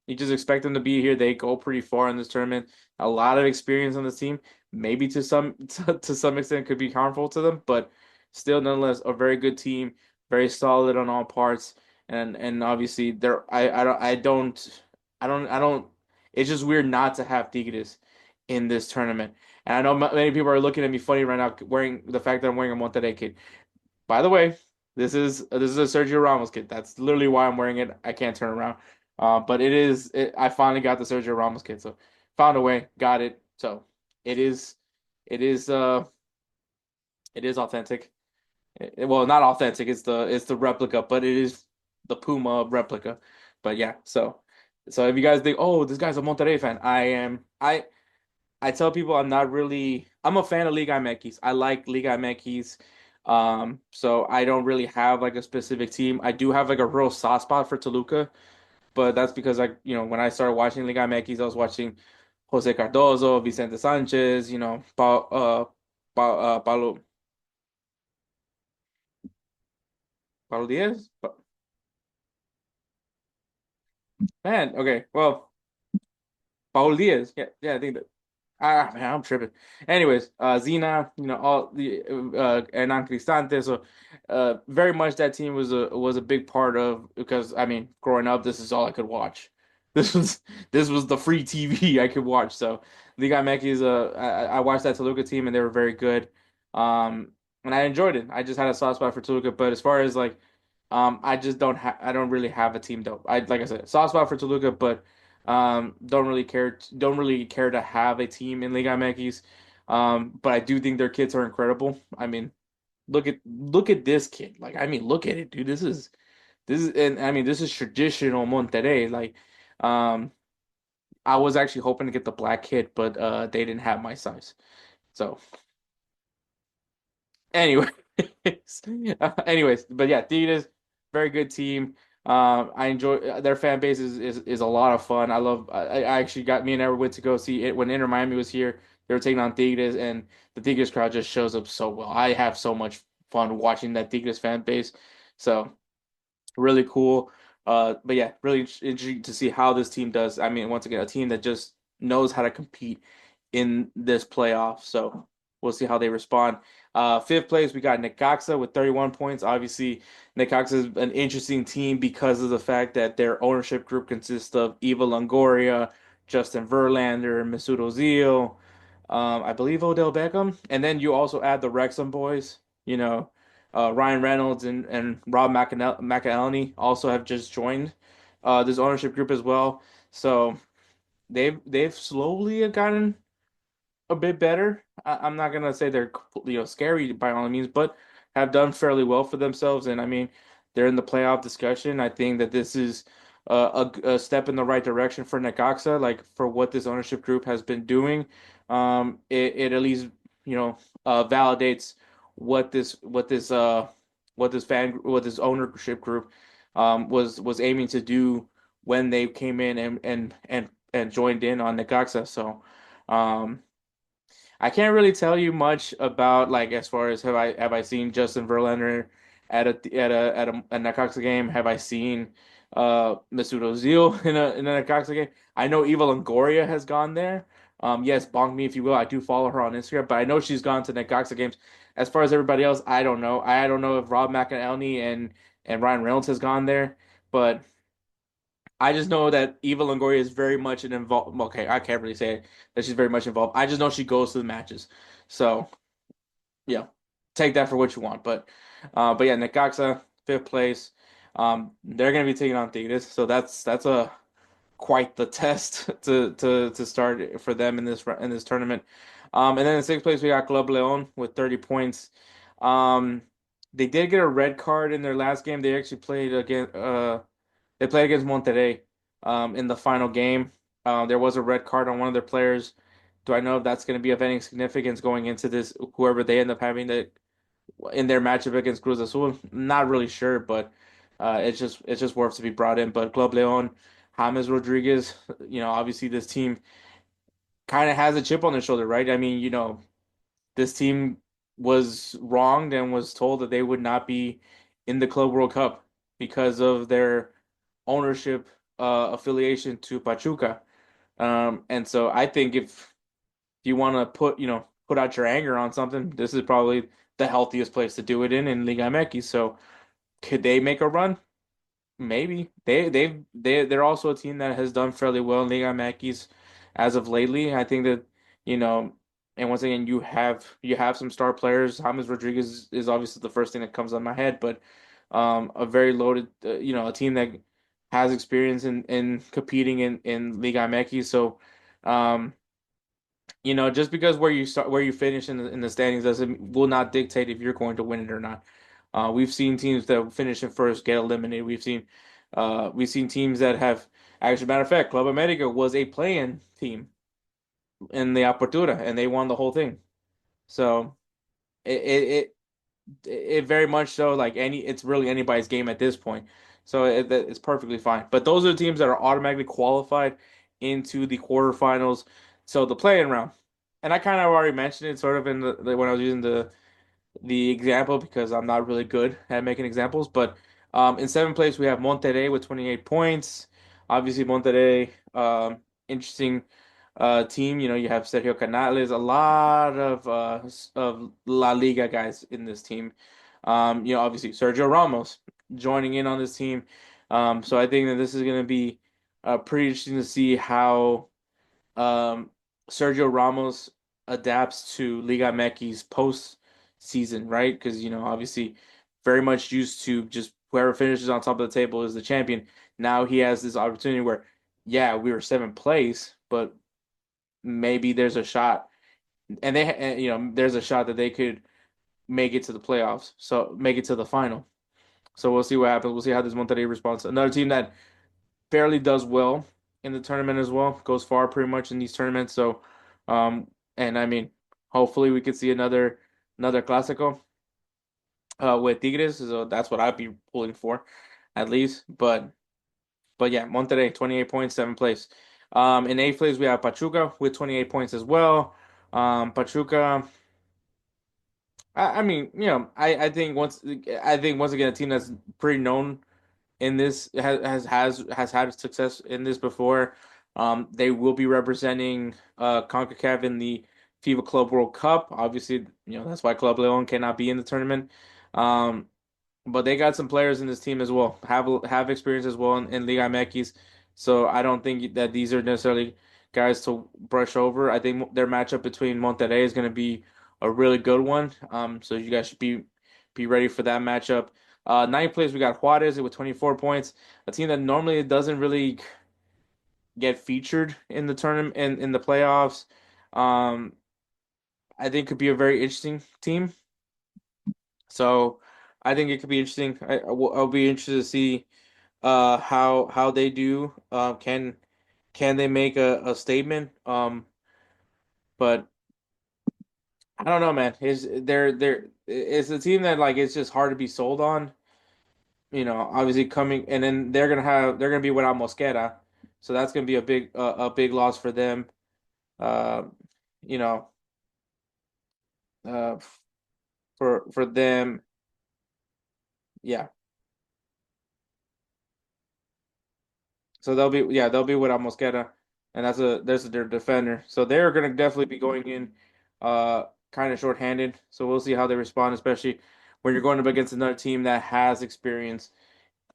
You just expect them to be here. They go pretty far in this tournament. A lot of experience on this team. Maybe to some to some extent could be harmful to them, but still, nonetheless, a very good team, very solid on all parts. And obviously, they're I don't. It's just weird not to have Tigres in this tournament. And I know many people are looking at me funny right now, wearing the fact that I'm wearing a Monterrey kit. By the way, this is a Sergio Ramos kit. That's literally why I'm wearing it. I can't turn around. But I finally got the Sergio Ramos kit, so found a way, got it. So it is it is uh it is authentic. Well, not authentic. It's the replica, but it is the Puma replica. But yeah, so if you guys think, oh, this guy's a Monterrey fan, I am. I tell people I'm a fan of Liga MX. I like Liga MX. So I don't really have like a specific team. I do have like a real soft spot for Toluca, but that's because when I started watching Liga MX, I was watching Jose Cardozo, Vicente Sanchez, Paulo Diaz. Man, okay. Well, Paulo Diaz. Yeah, yeah, I think that. Man, I'm tripping. Anyways, Zena, all the Hernan Cristante. So, very much that team was a big part of, because I mean, growing up, this is all I could watch. This was the free TV I could watch. So, Liga MX, I watched that Toluca team and they were very good. And I enjoyed it. I just had a soft spot for Toluca, but as far as like, I don't really have a team though. Like I said, soft spot for Toluca, but don't really care to have a team in Liga MX. But I do think their kits are incredible. I mean, look at this kit. Like, I mean, look at it, dude. And I mean, this is traditional Monterrey. Like, um, I was actually hoping to get the black kit, but they didn't have my size. So anyway, anyways, but yeah, Adidas, very good team. I enjoy their fan base is a lot of fun. I actually got me and Edward went to go see it when Inter Miami was here. They were taking on Tigres, and the Tigres crowd just shows up so well. I have so much fun watching that Tigres fan base. So really cool. But yeah, really interesting to see how this team does. I mean, once again, a team that just knows how to compete in this playoff. So we'll see how they respond. Fifth place, we got Necaxa with 31 points. Obviously, Necaxa is an interesting team because of the fact that their ownership group consists of Eva Longoria, Justin Verlander, Mesut Ozil, I believe Odell Beckham, and then you also add the Wrexham boys. You know, Ryan Reynolds and Rob McElhenney also have just joined this ownership group as well. So they've slowly gotten a bit better. I'm not gonna say they're scary by all means, but have done fairly well for themselves. And I mean, they're in the playoff discussion. I think that this is a step in the right direction for Necaxa, like for what this ownership group has been doing. It at least validates what this ownership group was aiming to do when they came in and joined in on Necaxa. So um, I can't really tell you much about like as far as have I seen Justin Verlander at a Necaxa game? Have I seen Mesut Ozil in a Necaxa game? I know Eva Longoria has gone there. Yes, bonk me if you will. I do follow her on Instagram, but I know she's gone to Necaxa games. As far as everybody else, I don't know. I don't know if Rob McElhenney and Ryan Reynolds has gone there, but I just know that Eva Longoria is very much an involved. Okay, I can't really say that she's very much involved. I just know she goes to the matches. So yeah, take that for what you want. But yeah, Necaxa fifth place. They're gonna be taking on Tigres, so that's a quite the test to start for them in this tournament. And then in sixth place we got Club Leon with 30 points. Um, they did get a red card in their last game. They actually played against they played against Monterrey in the final game. There was a red card on one of their players. Do I know if that's going to be of any significance going into this? Whoever they end up having that in their matchup against Cruz Azul, not really sure, but it's just worth to be brought in. But Club Leon, James Rodriguez, obviously this team kind of has a chip on their shoulder, right? I mean, this team was wronged and was told that they would not be in the Club World Cup because of their ownership affiliation to Pachuca. And so I think if you want to put out your anger on something, this is probably the healthiest place to do it in Liga MX. So could they make a run? Maybe they're also a team that has done fairly well in Liga MX as of lately. I think that you know, and once again, you have some star players. James Rodriguez is obviously the first thing that comes on my head, but a very loaded, a team that has experience in competing in Liga MX. So, um, just because where you finish in the standings doesn't will not dictate if you're going to win it or not. We've seen teams that finish in first get eliminated. We've seen teams that have actually, matter of fact, Club America was a play-in team in the Apertura, and they won the whole thing. So it it it very much so like it's really anybody's game at this point. So it's perfectly fine. But those are the teams that are automatically qualified into the quarterfinals. So the play-in round, and I kind of already mentioned it sort of in when I was using the example because I'm not really good at making examples. But in seventh place we have Monterrey with 28 points. Obviously Monterrey, interesting team. You have Sergio Canales, a lot of La Liga guys in this team. Obviously Sergio Ramos joining in on this team. So I think that this is going to be pretty interesting to see how um, Sergio Ramos adapts to Liga MX post season, right? Because obviously, very much used to just whoever finishes on top of the table is the champion. Now he has this opportunity where, yeah, we were seventh place, but maybe there's a shot, there's a shot that they could make it to the playoffs, so make it to the final. So we'll see what happens. We'll see how this Monterrey responds. Another team that fairly does well in the tournament as well. Goes far pretty much in these tournaments. So, and I mean, hopefully we could see another Clásico with Tigres. So that's what I'd be pulling for, at least. But yeah, Monterrey 28 points, seventh place. In eighth place we have Pachuca with 28 points as well. Pachuca. I mean, I think once again a team that's pretty known in this has had success in this before. They will be representing CONCACAF in the FIBA Club World Cup. Obviously, that's why Club Leon cannot be in the tournament. Um, but they got some players in this team as well. Have experience as well in Liga MX. So I don't think that these are necessarily guys to brush over. I think their matchup between Monterrey is going to be a really good one. So you guys should be ready for that matchup. Ninth place we got Juarez with 24 points, a team that normally doesn't really get featured in the tournament in the playoffs. Um, I think could be a very interesting team. So I think it could be interesting. I'll be interested to see how they do. Can they make a statement? But I don't know, man. It's a team that like it's just hard to be sold on. Obviously coming and then they're gonna be without Mosquera, so that's gonna be a big loss for them. Uh, you know, uh, for them, yeah. So they'll be without Mosquera, and that's their defender. So they're gonna definitely be going in, kind of shorthanded. So we'll see how they respond, especially when you're going up against another team that has experience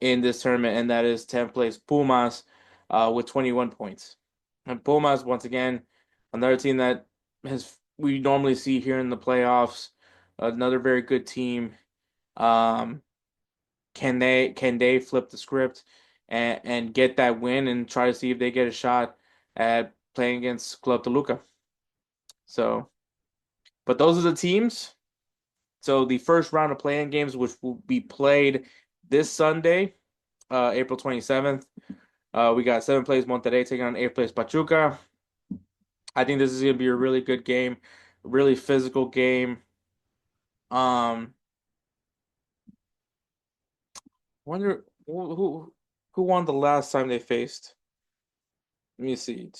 in this tournament, and that is 10th place Pumas, with 21 points. And Pumas, once again, another team that has we normally see here in the playoffs, another very good team. Um, can they flip the script and get that win and try to see if they get a shot at playing against Club Toluca? So, but those are the teams. So the first round of playing games, which will be played this Sunday, April 27th. We got 7th place Monterrey taking on 8th place Pachuca. I think this is going to be a really good game, really physical game. Um, wonder who won the last time they faced. Let me see.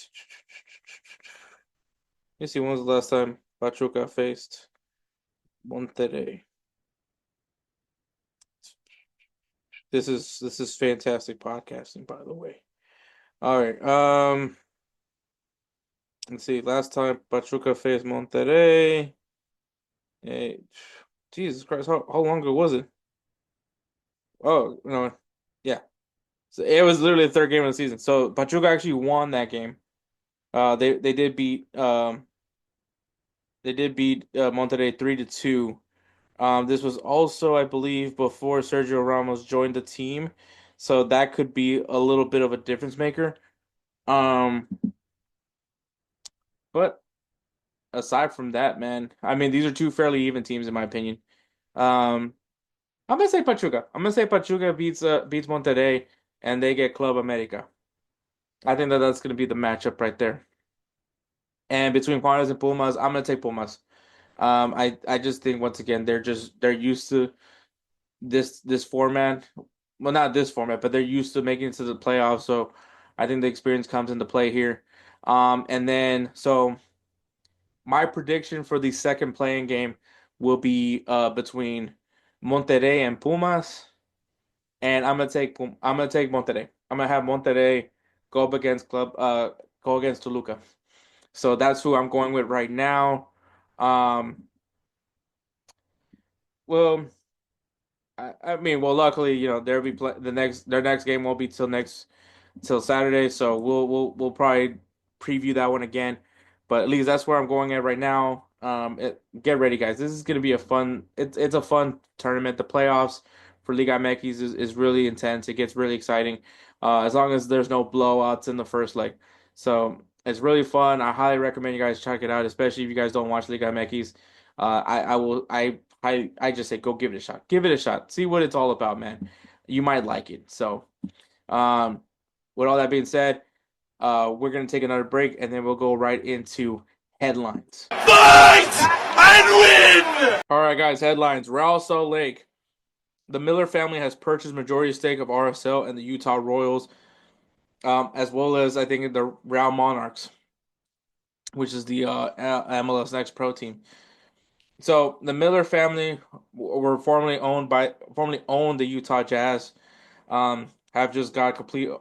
Let me see when was the last time Pachuca faced Monterrey. This is fantastic podcasting, by the way. All right. Let's see. Last time Pachuca faced Monterrey. Hey, Jesus Christ, how long ago was it? Oh, no. Yeah. So it was literally the third game of the season. So Pachuca actually won that game. They did beat Monterrey 3-2. This was also, I believe, before Sergio Ramos joined the team, so that could be a little bit of a difference maker. Um, but aside from that, man, I mean, these are two fairly even teams in my opinion. Um, I'm gonna say Pachuca. I'm gonna say Pachuca beats Monterrey, and they get Club America. I think that that's gonna be the matchup right there. And between Juarez and Pumas, I'm gonna take Pumas. I just think once again they're used to this format. Well, not this format, but they're used to making it to the playoffs. So I think the experience comes into play here. And then so my prediction for the second playing game will be between Monterrey and Pumas, and I'm gonna take Monterrey. I'm gonna have Monterrey go up against go against Toluca. So that's who I'm going with right now. Um, well, I mean, well, luckily, they'll be their next game won't be till Saturday, so we'll probably preview that one again. But at least that's where I'm going at right now. Get ready, guys. This is gonna be a fun. It's a fun tournament. The playoffs for Liga MX is really intense. It gets really exciting. As long as there's no blowouts in the first leg, so it's really fun. I highly recommend you guys check it out, especially if you guys don't watch Liga MX. I will I just say go give it a shot. Give it a shot. See what it's all about, man. You might like it. So. Um, with all that being said, we're going to take another break and then we'll go right into headlines. Fight and win! All right, guys, headlines. Real Salt Lake. The Miller family has purchased majority stake of RSL and the Utah Royals, as well as, I think, the Real Monarchs, which is the MLS Next Pro team. So the Miller family were formerly owned the Utah Jazz. Have just got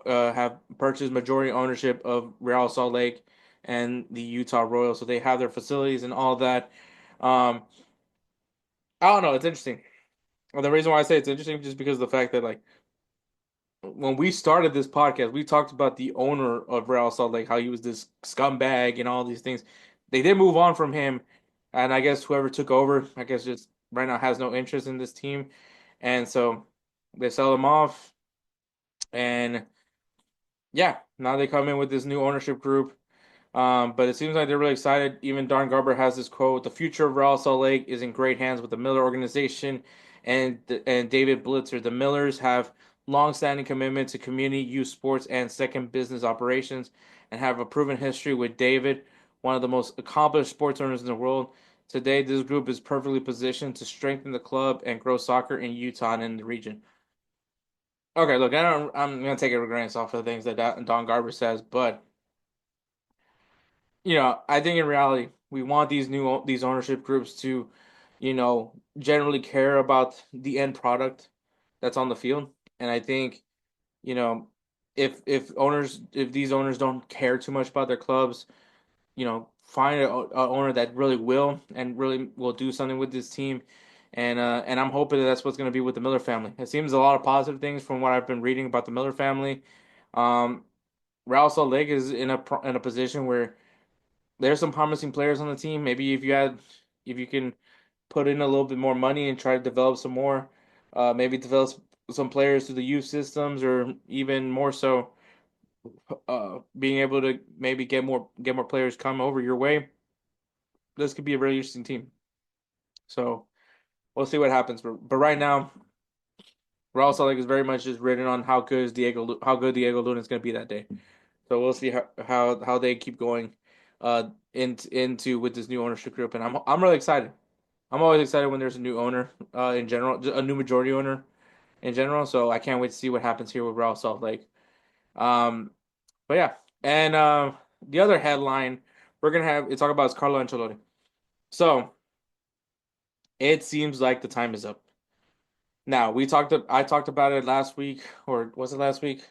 have purchased majority ownership of Real Salt Lake and the Utah Royals, so they have their facilities and all that. Um, I don't know, it's interesting. And the reason why I say it's interesting is just because of the fact that like when we started this podcast, we talked about the owner of Real Salt Lake, how he was this scumbag and all these things. They did move on from him, and I guess whoever took over, I guess just right now has no interest in this team, and so they sell them off, and yeah, now they come in with this new ownership group. But it seems like they're really excited. Even Don Garber has this quote: "The future of Real Salt Lake is in great hands with the Miller organization and David Blitzer. The Millers have long-standing commitment to community, youth sports, and second business operations, and have a proven history with David, one of the most accomplished sports owners in the world. Today, this group is perfectly positioned to strengthen the club and grow soccer in Utah and in the region. Okay, look, I'm gonna take it with grain of salt for the things that Don Garber says, but I think in reality, we want these ownership groups to, generally care about the end product that's on the field, and I think you know, if these owners don't care too much about their clubs, find a owner that really will and really will do something with this team. And I'm hoping that that's what's going to be with the Miller family. It seems a lot of positive things from what I've been reading about the Miller family. Um, Real Salt Lake is in a position where there's some promising players on the team. Maybe if you can put in a little bit more money and try to develop some more, maybe develop some players through the youth systems, or even more so, being able to maybe get more players come over your way. This could be a really interesting team. So we'll see what happens. But right now, Real Salt Lake is very much just written on how good Diego Luna is going to be that day. So we'll see how they keep going, into with this new ownership group, and I'm really excited. I'm always excited when there's a new owner, in general, a new majority owner in general. So I can't wait to see what happens here with Real Salt Lake. Um, but yeah, and the other headline we're gonna have to talk about is Carlo Ancelotti. So it seems like the time is up. Now I talked about it last week, or was it last week?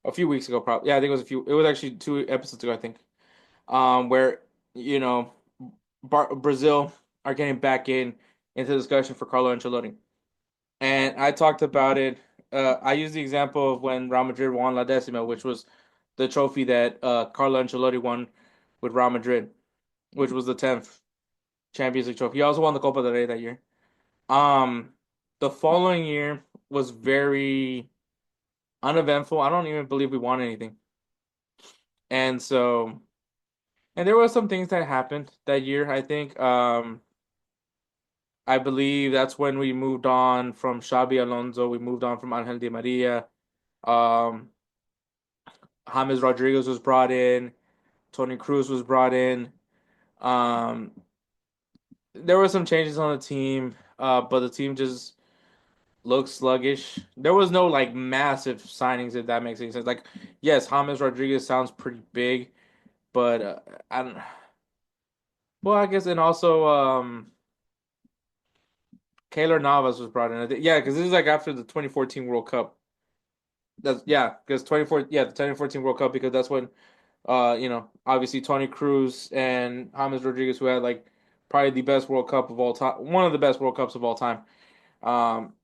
A few weeks ago, probably. Yeah, I think it was a few. It was actually 2 episodes ago, I think. Where you know Brazil are getting back into discussion for Carlo Ancelotti, and I talked about it. I used the example of when Real Madrid won La Decima, which was the trophy that Carlo Ancelotti won with Real Madrid, which was the 10th Champions League trophy. He also won the Copa del Rey that year. Um, the following year was very uneventful. I don't even believe we won anything. And so, and there were some things that happened that year, I think. I believe that's when we moved on from Xabi Alonso. We moved on from Angel Di Maria. Um, James Rodriguez was brought in. Tony Cruz was brought in. Um, there were some changes on the team, but the team just looked sluggish. There was no like massive signings, if that makes any sense. Like, yes, James Rodriguez sounds pretty big, but I don't. Well, I guess, and also Keylor Navas was brought in. Yeah, because this is like after the 2014 World Cup. That's yeah, because 2014 World Cup, because that's when obviously Tony Cruz and James Rodriguez, who had like probably the best World Cup of all time, one of the best World Cups of all time. Um,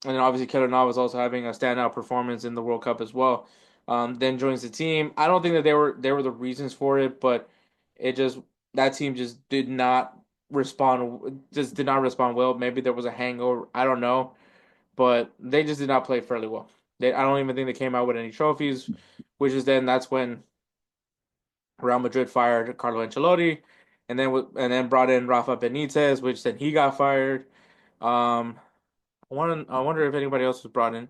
and then obviously Keylor Navas also having a standout performance in the World Cup as well. Then joins the team. I don't think that they were the reasons for it, but it just that team just did not respond well. Maybe there was a hangover. I don't know, but they just did not play fairly well. I don't even think they came out with any trophies, which is then that's when Real Madrid fired Carlo Ancelotti, and then brought in Rafa Benitez, which then he got fired. Um, I wonder if anybody else was brought in.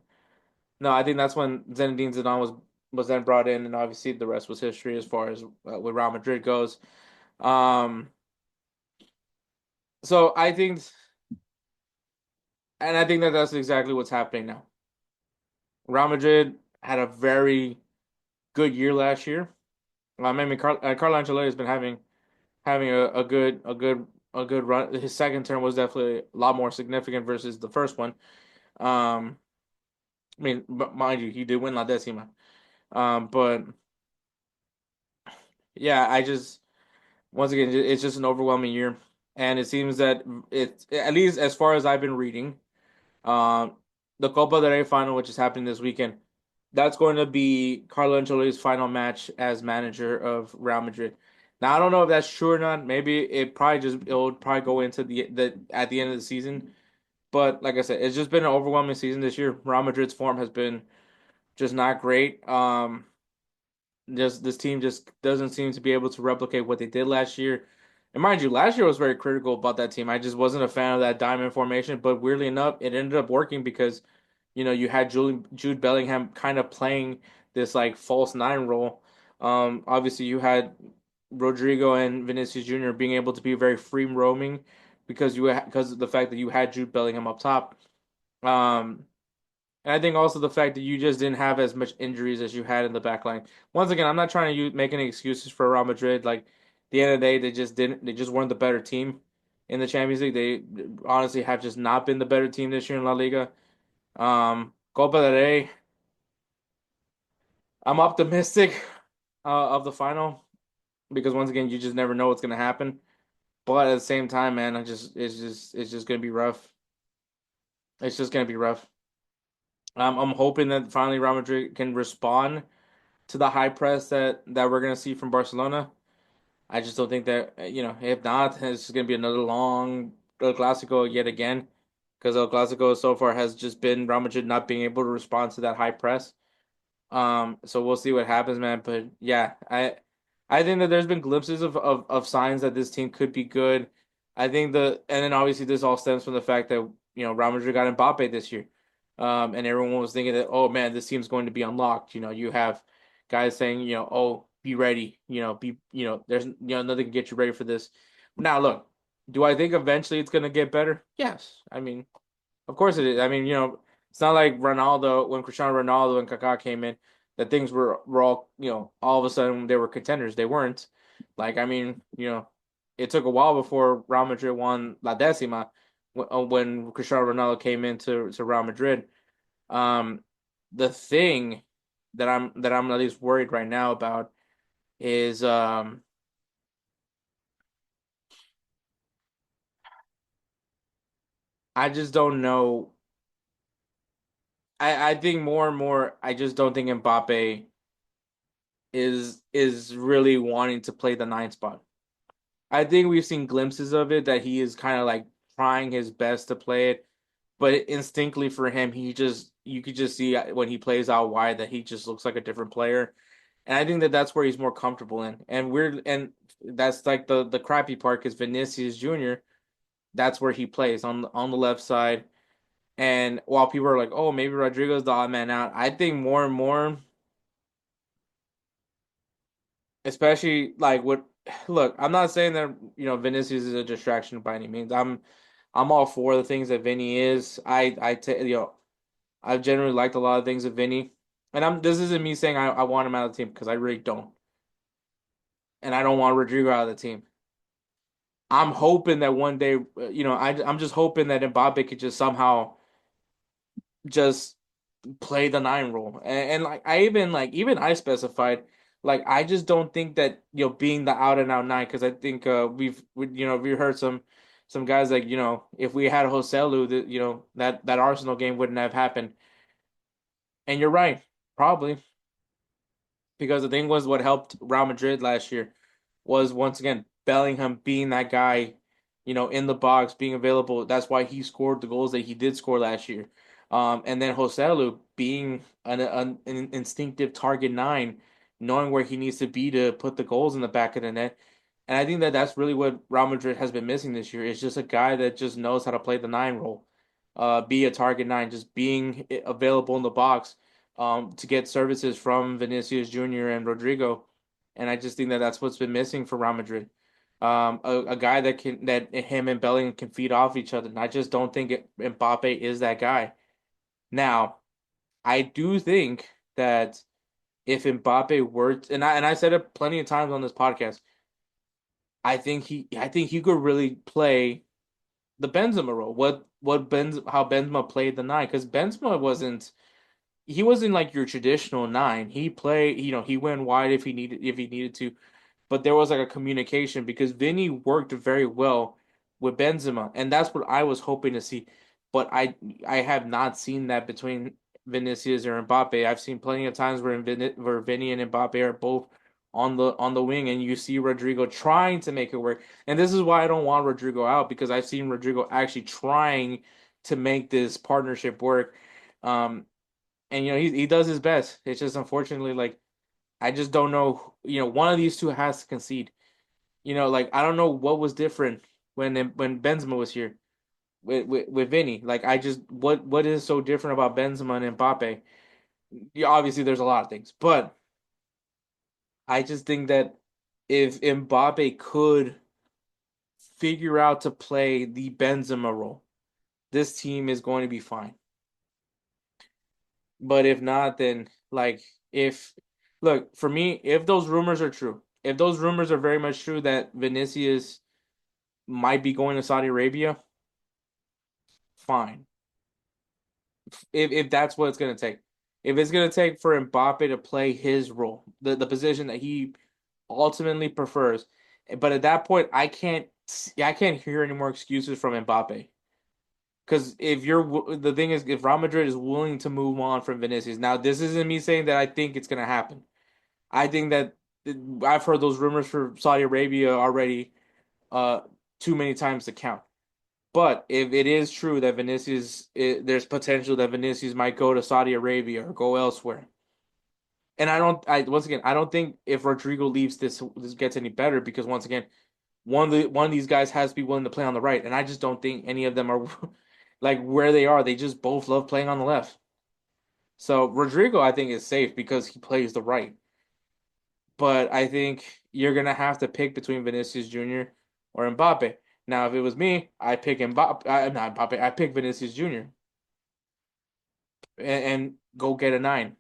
No, I think that's when Zinedine Zidane was then brought in, and obviously the rest was history as far as where Real Madrid goes. Um, so I think that that's exactly what's happening now. Real Madrid had a very good year last year. I mean, Carlo Ancelotti has been having a good run. His second term was definitely a lot more significant versus the first one. Um, I mean, but mind you, he did win La Decima. But yeah, once again, it's just an overwhelming year, and it seems that it's, at least as far as I've been reading, um, the Copa del Rey final, which is happening this weekend, that's going to be Carlo Ancelotti's final match as manager of Real Madrid. Now I don't know if that's true or not. Maybe it'll probably go into the at the end of the season. But like I said, it's just been an overwhelming season this year. Real Madrid's form has been just not great. Just this team just doesn't seem to be able to replicate what they did last year. And mind you, last year I was very critical about that team. I just wasn't a fan of that diamond formation. But weirdly enough, it ended up working because You had Jude Bellingham kind of playing this like false nine role. Obviously you had Rodrigo and Vinicius Jr. being able to be very free roaming because of the fact that you had Jude Bellingham up top. Um, and I think also the fact that you just didn't have as much injuries as you had in the back line. Once again, I'm not trying to make any excuses for Real Madrid. Like, at the end of the day, they just weren't the better team in the Champions League. They honestly have just not been the better team this year in La Liga. Copa del Rey, I'm optimistic of the final because once again, you just never know what's gonna happen. But at the same time, man, it's just gonna be rough. It's just gonna be rough. I'm hoping that finally Real Madrid can respond to the high press that we're gonna see from Barcelona. I just don't think that if not, it's gonna be another long El Clasico yet again because El Clasico so far has just been Real Madrid not being able to respond to that high press. So we'll see what happens, man. But yeah, I think that there's been glimpses of signs that this team could be good. I think and then obviously this all stems from the fact that Real Madrid got Mbappe this year, and everyone was thinking that oh man, this team's going to be unlocked. You have guys saying oh be ready, be there's nothing can get you ready for this. Now look, do I think eventually it's gonna get better? Yes, I mean of course it is. I mean, it's not like Ronaldo when Cristiano Ronaldo and Kaká came in that things were all, all of a sudden they were contenders. They weren't. Like, I mean, it took a while before Real Madrid won La Décima when Cristiano Ronaldo came into Real Madrid. Um, the thing that I'm at least worried right now about is I just don't know. I think more and more I just don't think Mbappe is really wanting to play the nine spot. I think we've seen glimpses of it that he is kind of like trying his best to play it, but instinctively for him, you could just see when he plays out wide that he just looks like a different player, and I think that that's where he's more comfortable in. And that's like the crappy part because Vinicius Jr. That's where he plays on the left side, and while people are like, oh, maybe Rodrigo's the odd man out, I think more and more especially like what look, I'm not saying that Vinicius is a distraction by any means. I'm all for the things that Vinny is. I've generally liked a lot of things of Vinny. And I'm this isn't me saying I want him out of the team because I really don't. And I don't want Rodrigo out of the team. I'm hoping that one day, I'm just hoping that Mbappe could just somehow just play the nine role. And like even I specified like I just don't think that being the out and out nine because I think we heard some guys like if we had Joselu that that Arsenal game wouldn't have happened. And you're right, probably because the thing was what helped Real Madrid last year was once again Bellingham being that guy, in the box, being available. That's why he scored the goals that he did score last year. And then Joselu being an instinctive target nine, knowing where he needs to be to put the goals in the back of the net. And I think that that's really what Real Madrid has been missing this year. It's just a guy that just knows how to play the nine role, be a target nine, just being available in the box to get services from Vinicius Jr. and Rodrigo. And I just think that that's what's been missing for Real Madrid. A guy that him and Bellingham can feed off each other. And I just don't think Mbappe is that guy. Now, I do think that if Mbappe were to, and I said it plenty of times on this podcast, I think he could really play the Benzema role. How Benzema played the nine because Benzema wasn't like your traditional nine. He played, he went wide if he needed to, but there was like a communication because Vinny worked very well with Benzema, and that's what I was hoping to see. But I have not seen that between Vinicius or Mbappe. I've seen plenty of times where Vinny and Mbappe are both on the wing, and you see Rodrigo trying to make it work. And this is why I don't want Rodrigo out because I've seen Rodrigo actually trying to make this partnership work. Um, and he does his best. It's just unfortunately like I just don't know. One of these two has to concede. Like I don't know what was different when Benzema was here. with Vinny. Like I just what is so different about Benzema and Mbappe? Yeah, obviously there's a lot of things, but I just think that if Mbappe could figure out to play the Benzema role, this team is going to be fine. But if not, then like if look for me, if those rumors are true, if those rumors are very much true that Vinicius might be going to Saudi Arabia, fine. If that's what it's gonna take. If it's gonna take for Mbappe to play his role, the position that he ultimately prefers, but at that point, I can't hear any more excuses from Mbappe. Because if you're the thing is, if Real Madrid is willing to move on from Vinicius, now this isn't me saying that I think it's gonna happen. I think that I've heard those rumors for Saudi Arabia already, uh, too many times to count. But if it is true that there's potential that Vinicius might go to Saudi Arabia or go elsewhere. And once again, I don't think if Rodrigo leaves this gets any better because once again, one of these guys has to be willing to play on the right, and I just don't think any of them are like where they are. They just both love playing on the left. So Rodrigo, I think, is safe because he plays the right. But I think you're gonna have to pick between Vinicius Jr. or Mbappe. Now, if it was me, I pick Mbappe. Not Mbappe. I pick Vinicius Jr. And go get a nine.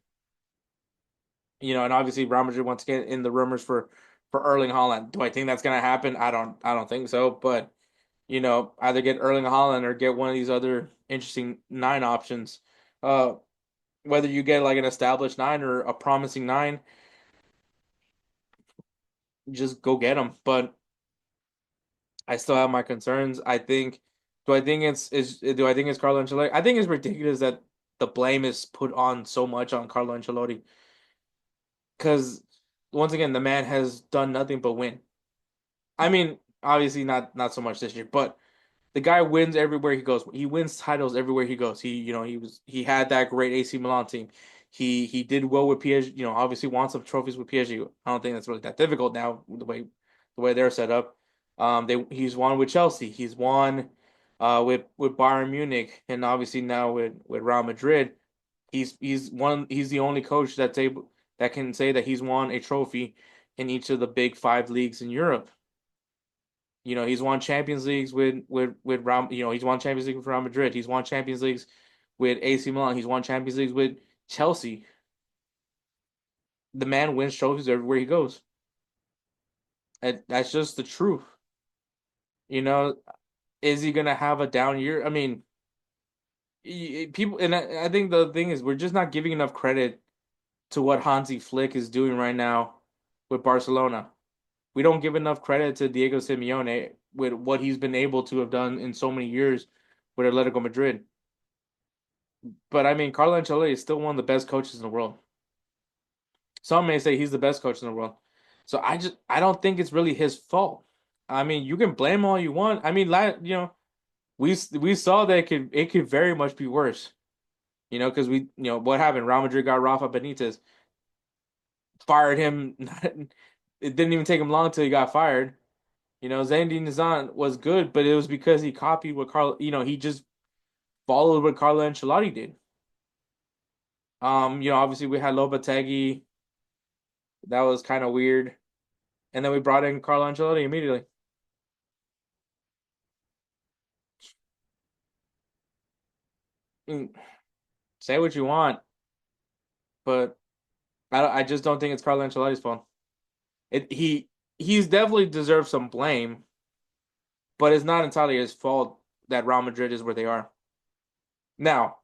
And obviously Real Madrid wants to get in the rumors for Erling Haaland. Do I think that's gonna happen? I don't think so. But either get Erling Haaland or get one of these other interesting nine options. Uh, whether you get like an established nine or a promising nine, just go get them. But I still have my concerns. Do I think do I think it's Carlo Ancelotti? I think it's ridiculous that the blame is put on so much on Carlo Ancelotti because once again, the man has done nothing but win. I mean, obviously not so much this year, but the guy wins everywhere he goes. He wins titles everywhere he goes. He had that great AC Milan team. He did well with PSG. Obviously won some trophies with PSG. I don't think that's really that difficult now the way they're set up. He's won with Chelsea. He's won with Bayern Munich, and obviously now with Real Madrid. He's the only coach that can say that he's won a trophy in each of the big five leagues in Europe. He's won Champions Leagues with Real, he's won Champions League with Real Madrid. He's won Champions Leagues with AC Milan. He's won Champions Leagues with Chelsea. The man wins trophies everywhere he goes. And that's just the truth. You know, is he gonna have a down year? I mean, people, and I think the thing is we're just not giving enough credit to what Hansi Flick is doing right now with Barcelona. We don't give enough credit to Diego Simeone with what he's been able to have done in so many years with Atletico Madrid. But I mean, Carlo Ancelotti is still one of the best coaches in the world. Some may say he's the best coach in the world. So I don't think it's really his fault. I mean, you can blame all you want. I mean, we saw that it could very much be worse. Because what happened? Real Madrid got Rafa Benitez, fired him. It didn't even take him long till he got fired. Zinedine Zidane was good, but it was because he copied what Carlo. He just followed what Carlo Ancelotti did. Obviously we had Lopetegui. That was kind of weird. And then we brought in Carlo Ancelotti immediately. I mean, say what you want, but I just don't think it's Carlo Ancelotti's fault. He's definitely deserved some blame, but it's not entirely his fault that Real Madrid is where they are. Now,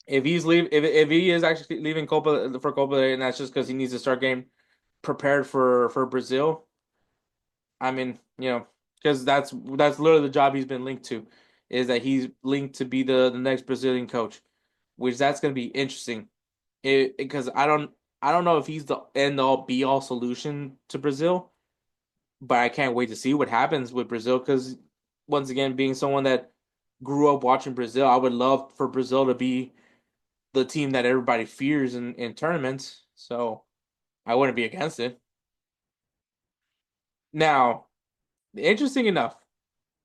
if he is actually leaving Copa and that's just because he needs to start getting prepared for Brazil, I mean, because that's literally the job he's been linked to, is that he's linked to be the next Brazilian coach, which that's going to be interesting. Because I don't know if he's the end all be all solution to Brazil, but I can't wait to see what happens with Brazil. Because once again, being someone that grew up watching Brazil, I would love for Brazil to be the team that everybody fears in tournaments. So I wouldn't be against it. Now, interesting enough,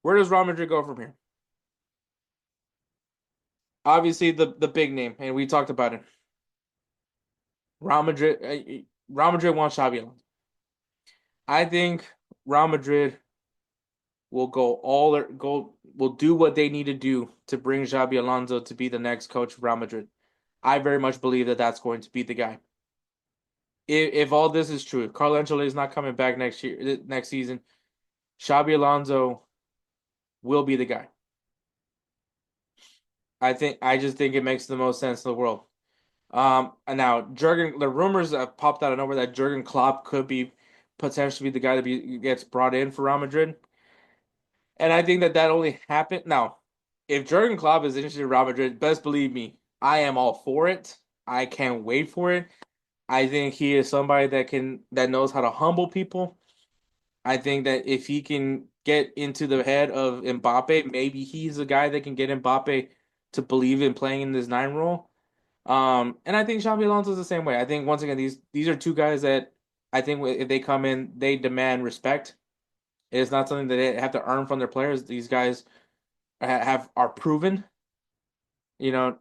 where does Real Madrid go from here? Obviously the big name, and we talked about it. Real Madrid, Real Madrid wants Xabi Alonso. I think Real Madrid will will do what they need to do to bring Xabi Alonso to be the next coach of Real Madrid. I very much believe that that's going to be the guy. If all this is true, if Carlo Ancelotti is not coming back next season, Xabi Alonso will be the guy. I just think it makes the most sense in the world. And now the rumors have popped out of nowhere that Jurgen Klopp could be potentially be the guy gets brought in for Real Madrid. And I think that only happened. Now, if Jurgen Klopp is interested in Real Madrid, best believe me, I am all for it. I can't wait for it. I think he is somebody that knows how to humble people. I think that if he can get into the head of Mbappe, maybe he's the guy that can get Mbappe to believe in playing in this nine role. And I think Xabi Alonso is the same way. I think once again these are two guys that I think if they come in, they demand respect. It is not something that they have to earn from their players. These guys have are proven. You know,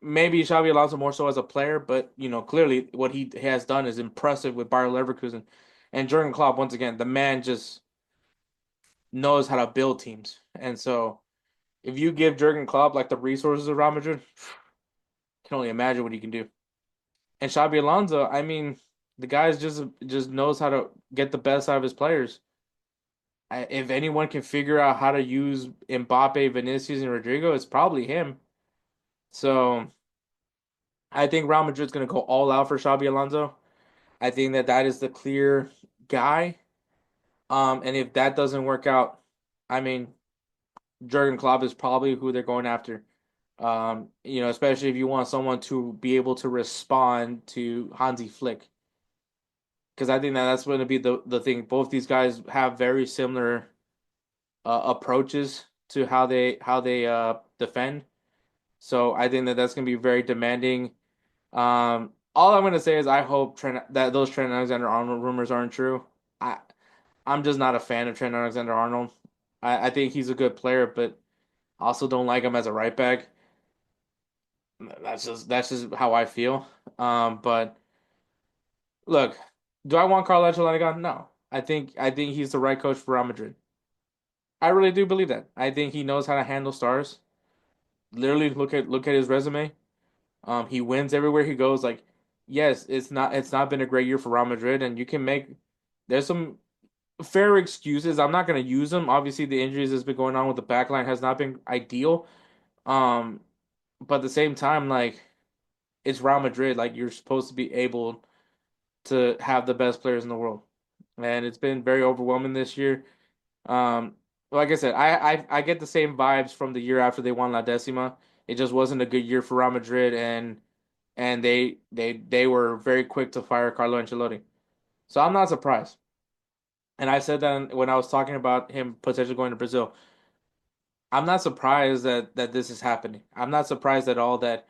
maybe Xabi Alonso more so as a player, but clearly what he has done is impressive with Bayer Leverkusen. And Jurgen Klopp, once again, the man just knows how to build teams. And so if you give Jurgen Klopp like the resources of Real Madrid, can only imagine what he can do. And Xabi Alonso, I mean, the guy just knows how to get the best out of his players. If anyone can figure out how to use Mbappe, Vinicius, and Rodrigo, it's probably him. So I think Real Madrid's going to go all out for Xabi Alonso. I think that is the clear guy. And if that doesn't work out, I mean, Jurgen Klopp is probably who they're going after. Especially if you want someone to be able to respond to Hansi Flick, because I think that's going to be the thing. Both these guys have very similar approaches to how they defend. So I think that that's going to be very demanding. All I'm going to say is I hope that those Trent Alexander-Arnold rumors aren't true. I I'm just not a fan of Trent Alexander-Arnold. I think he's a good player, but I also don't like him as a right back. That's just how I feel. But look, do I want Carlo Ancelotti gone? No. I think he's the right coach for Real Madrid. I really do believe that. I think he knows how to handle stars. Literally, look at his resume. He wins everywhere he goes. Like, yes, it's not been a great year for Real Madrid, and you can make there's some fair excuses. I'm not gonna use them. Obviously, the injuries that's been going on with the backline has not been ideal. Um, but at the same time, like it's Real Madrid. Like you're supposed to be able to have the best players in the world, and it's been very overwhelming this year. Um, like I said, I get the same vibes from the year after they won La Decima. It just wasn't a good year for Real Madrid, and they were very quick to fire Carlo Ancelotti. So I'm not surprised. And I said that when I was talking about him potentially going to Brazil. I'm not surprised that this is happening. I'm not surprised at all that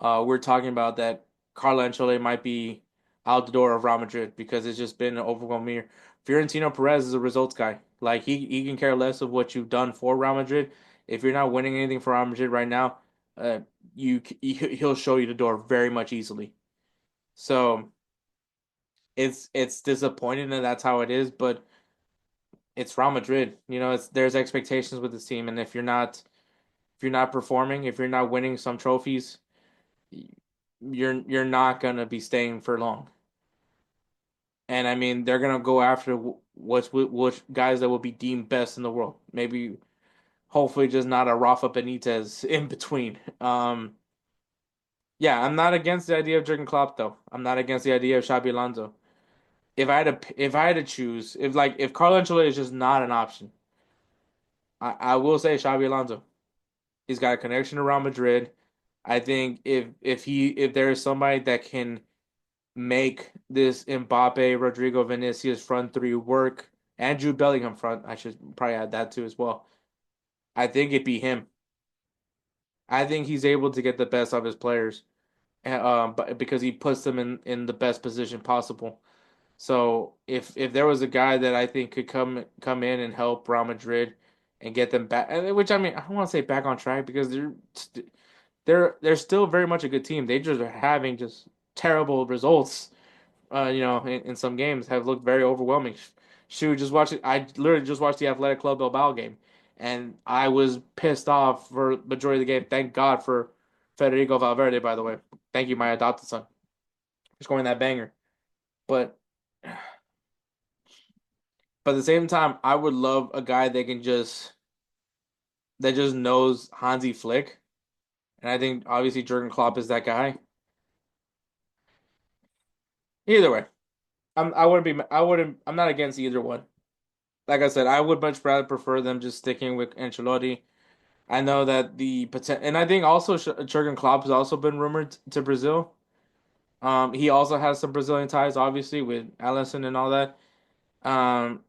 we're talking about that Carlo Ancelotti might be out the door of Real Madrid because it's just been an overwhelming year. Fiorentino Perez is a results guy. Like he can care less of what you've done for Real Madrid. If you're not winning anything for Real Madrid right now, he'll show you the door very much easily. So it's disappointing that that's how it is, but it's Real Madrid. There's expectations with this team, and if you're not performing, if you're not winning some trophies, you're not gonna be staying for long. And I mean, they're gonna go after which guys that will be deemed best in the world. Maybe, hopefully, just not a Rafa Benitez in between. Yeah, I'm not against the idea of Jurgen Klopp though. I'm not against the idea of Xabi Alonso. If I had to choose, if Carlo Ancelotti is just not an option, I will say Xabi Alonso. He's got a connection around Madrid. I think if there is somebody that can make this Mbappe, Rodrigo, Vinicius front three work, and Jude Bellingham front, I should probably add that too as well. I think it'd be him. I think he's able to get the best of his players, but because he puts them in the best position possible. So if there was a guy that I think could come in and help Real Madrid and get them back, which I mean I don't want to say back on track because they're still very much a good team. They just are having just terrible results. In some games have looked very overwhelming. Shoot, just watch it. I literally just watched the Athletic Club Bilbao game, and I was pissed off for majority of the game. Thank God for Federico Valverde, by the way. Thank you, my adopted son, for scoring that banger. But at the same time, I would love a guy that just knows Hansi Flick, and I think obviously Jurgen Klopp is that guy. Either way, I'm not against either one. Like I said, I would much rather prefer them just sticking with Ancelotti. I know that the potential, and I think also Jurgen Klopp has also been rumored to Brazil. He also has some Brazilian ties, obviously with Allison and all that. Um,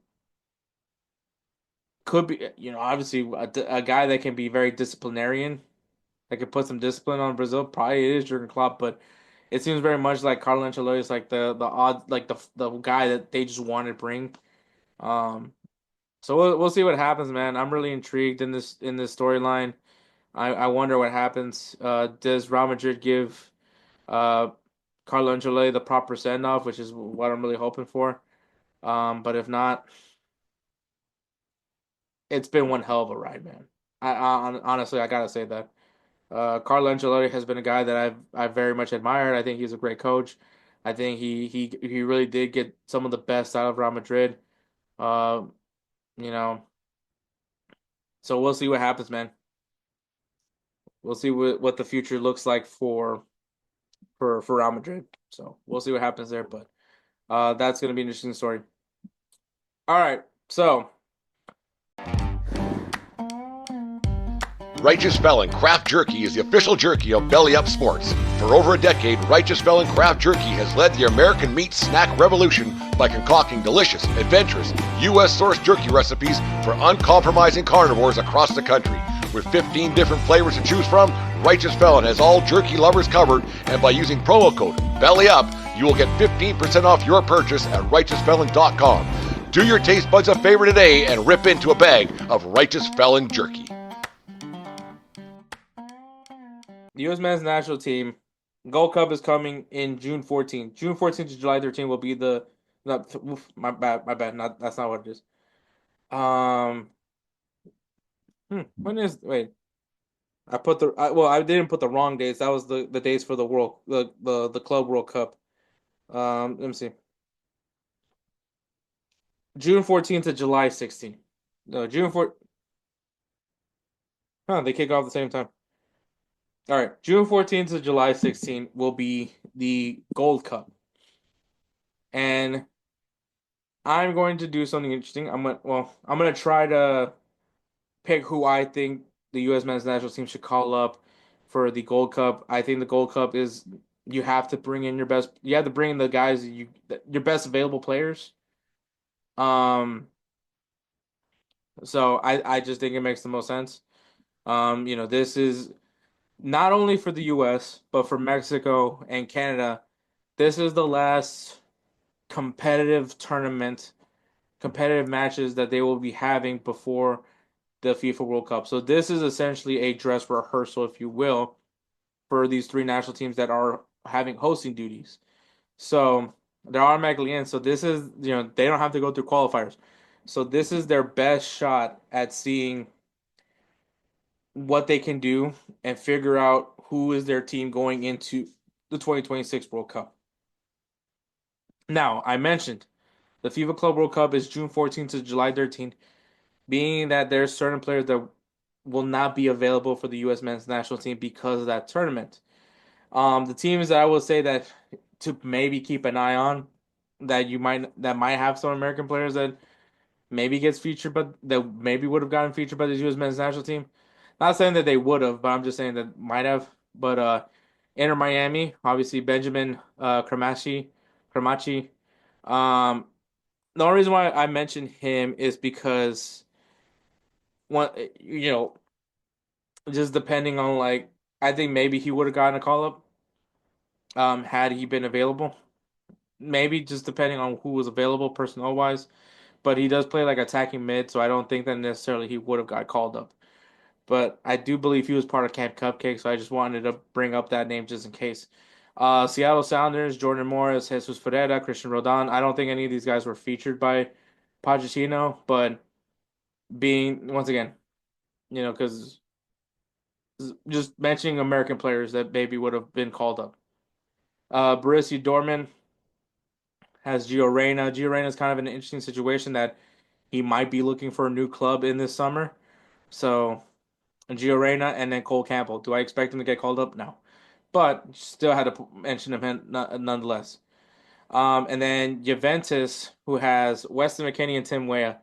could be, obviously a guy that can be very disciplinarian, that could put some discipline on Brazil. Probably is Jurgen Klopp, but it seems very much like Carlo Ancelotti is like the odd, like the guy that they just want to bring. Um, so we'll see what happens, man. I'm really intrigued in this storyline. I wonder what happens. Does Real Madrid give uh, Carlo Ancelotti the proper send off, which is what I'm really hoping for. But if not, it's been one hell of a ride, man. Honestly, I gotta say that. Carlo Ancelotti has been a guy that I've very much admired. I think he's a great coach. I think he really did get some of the best out of Real Madrid. Uh, you know, so we'll see what happens, man. We'll see what the future looks like for Real Madrid. So we'll see what happens there, but that's gonna be an interesting story. All right, so Righteous Felon Craft Jerky is the official jerky of Belly Up Sports. For over a decade, Righteous Felon Craft Jerky has led the American meat snack revolution by concocting delicious, adventurous, U.S.-sourced jerky recipes for uncompromising carnivores across the country. With 15 different flavors to choose from, Righteous Felon has all jerky lovers covered, and by using promo code BELLYUP, you will get 15% off your purchase at righteousfelon.com. Do your taste buds a favor today and rip into a bag of Righteous Felon jerky. the U.S. men's national team Gold Cup is coming in June 14th. June 14th to July 13th will be the not oof, my bad. Not that's not what it is. Um, when is wait? I didn't put the wrong dates. That was the dates for the the Club World Cup. Let me see. June 14th to July 16th. No, June 4th. Huh, they kick off at the same time. All right, June 14th to July 16th will be the Gold Cup. And I'm going to do something interesting. I'm gonna try to pick who I think the U.S. men's national team should call up for the Gold Cup. I think the Gold Cup is you have to bring in your best. You have to bring in the guys your best available players. Um, so I just think it makes the most sense. This is not only for the U.S. but for Mexico and Canada. This is the last competitive matches that they will be having before the FIFA World Cup. So this is essentially a dress rehearsal, if you will, for these three national teams that are having hosting duties. So they're automatically in. So this is, they don't have to go through qualifiers. So this is their best shot at seeing what they can do and figure out who is their team going into the 2026 World Cup. Now, I mentioned the FIFA Club World Cup is June 14th to July 13th, being that there's certain players that will not be available for the U.S. men's national team because of that tournament. The teams that I will say that to maybe keep an eye on that might have some American players that maybe gets featured, but that maybe would have gotten featured by the U.S. men's national team. Not saying that they would have, but I'm just saying that might have. But Inter Miami, obviously Benjamin Cramachi. Um, the only reason why I mentioned him is because one, just depending on like I think maybe he would have gotten a call up had he been available. Maybe just depending on who was available personnel wise. But he does play like attacking mid, so I don't think that necessarily he would have got called up. but I do believe he was part of Camp Cupcake, so I just wanted to bring up that name just in case. Seattle Sounders, Jordan Morris, Jesus Ferreira, Christian Roldan. I don't think any of these guys were featured by Pochettino, but being once again, because just mentioning American players that maybe would have been called up. Borussia Dortmund has Gio Reyna. Gio Reyna is kind of an interesting situation that he might be looking for a new club in this summer. So Gio Reyna and then Cole Campbell. Do I expect him to get called up? No, but still had to mention him nonetheless. And then Juventus, who has Weston McKennie and Tim Weah.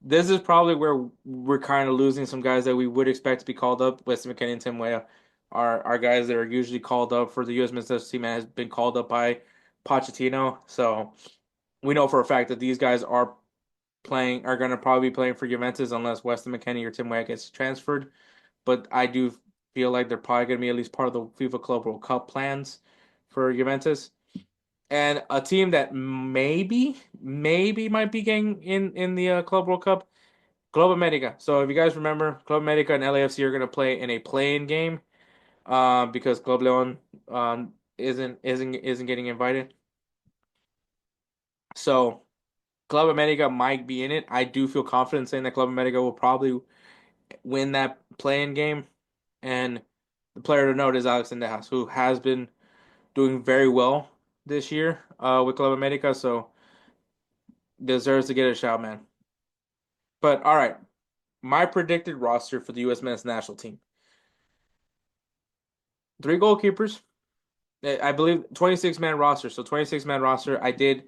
This is probably where we're kind of losing some guys that we would expect to be called up. Weston McKennie and Tim Weah are guys that are usually called up for the U.S. men's national team and has been called up by Pochettino. So we know for a fact that these guys are going to probably be playing for Juventus unless Weston McKennie or Tim Weah gets transferred. But I do feel like they're probably going to be at least part of the FIFA Club World Cup plans for Juventus. And a team that maybe might be getting in the Club World Cup, Club America. So if you guys remember, Club America and LAFC are going to play in a play-in game, because Club Leon isn't getting invited. So Club America might be in it. I do feel confident saying that Club America will probably win that play-in game. And the player to note is Alex Sendejas, who has been doing very well this year with Club America. So deserves to get a shout, man. But all right, my predicted roster for the U.S. men's national team: three goalkeepers. I believe 26-man roster. So 26-man roster. I did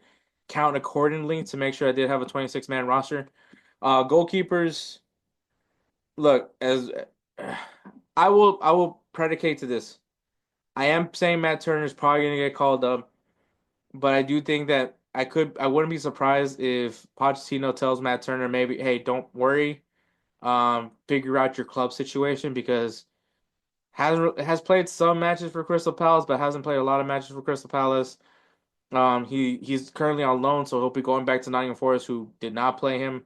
count accordingly to make sure I did have a 26-man roster. Goalkeepers. Look, as I will predicate to this. I am saying Matt Turner is probably going to get called up, but I do think that I wouldn't be surprised if Pochettino tells Matt Turner maybe, hey, don't worry, figure out your club situation because has played some matches for Crystal Palace, but hasn't played a lot of matches for Crystal Palace. He's currently on loan, so he'll be going back to Nottingham Forest, who did not play him,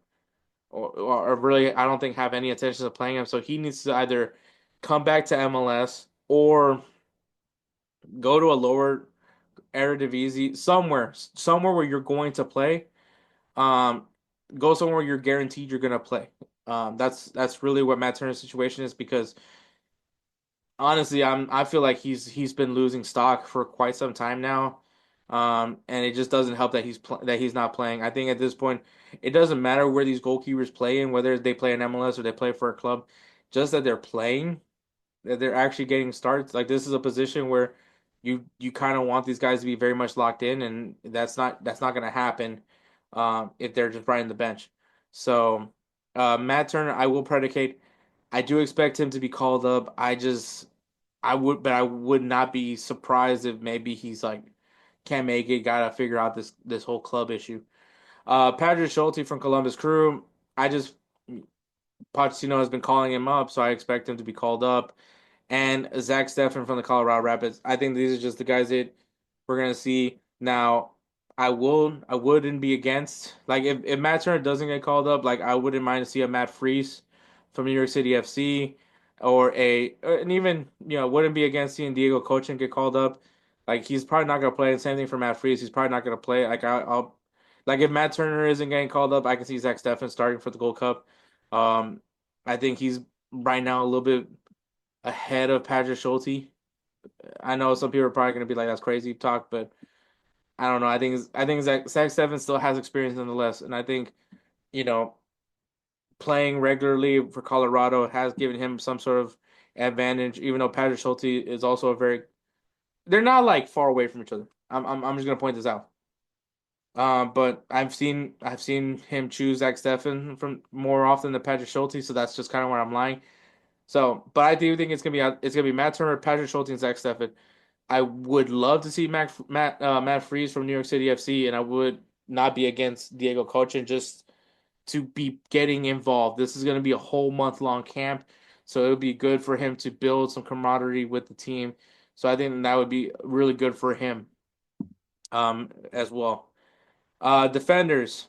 or really I don't think have any intentions of playing him. So he needs to either come back to MLS or go to a lower Eredivisie somewhere where you're going to play. Um, Go somewhere where you're guaranteed you're gonna play. That's really what Matt Turner's situation is because honestly, I feel like he's been losing stock for quite some time now. And it just doesn't help that that he's not playing. I think at this point, it doesn't matter where these goalkeepers play in, whether they play in MLS or they play for a club, just that they're playing, that they're actually getting starts. Like this is a position where you kind of want these guys to be very much locked in, and that's not going to happen if they're just riding the bench. So Matt Turner, I will predicate. I do expect him to be called up. But I would not be surprised if maybe he's like can't make it. Gotta figure out this whole club issue. Patrick Schulte from Columbus Crew. I just Pochettino has been calling him up, so I expect him to be called up. And Zach Steffen from the Colorado Rapids. I think these are just the guys that we're gonna see. Now, I wouldn't be against like if Matt Turner doesn't get called up, like I wouldn't mind to see a Matt Freese from New York City FC and even wouldn't be against seeing Diego Cochin get called up. Like he's probably not gonna play. The same thing for Matt Freese. He's probably not gonna play. I'll like if Matt Turner isn't getting called up, I can see Zach Steffen starting for the Gold Cup. Um, I think he's right now a little bit ahead of Patrick Schulte. I know some people are probably going to be like, "That's crazy talk," but I don't know. I think Zach Steffen still has experience nonetheless, and I think you know playing regularly for Colorado has given him some sort of advantage. Even though Patrick Schulte is also a very, they're not like far away from each other. I'm just going to point this out. But I've seen him choose Zach Steffen from more often than Patrick Schulte, so that's just kind of where I'm lying. So, but I do think it's gonna be Matt Turner, Patrick Schulte, and Zach Steffen. I would love to see Matt Freese from New York City FC, and I would not be against Diego Cochin just to be getting involved. This is going to be a whole month long camp, so it would be good for him to build some camaraderie with the team. So I think that would be really good for him as well. Defenders.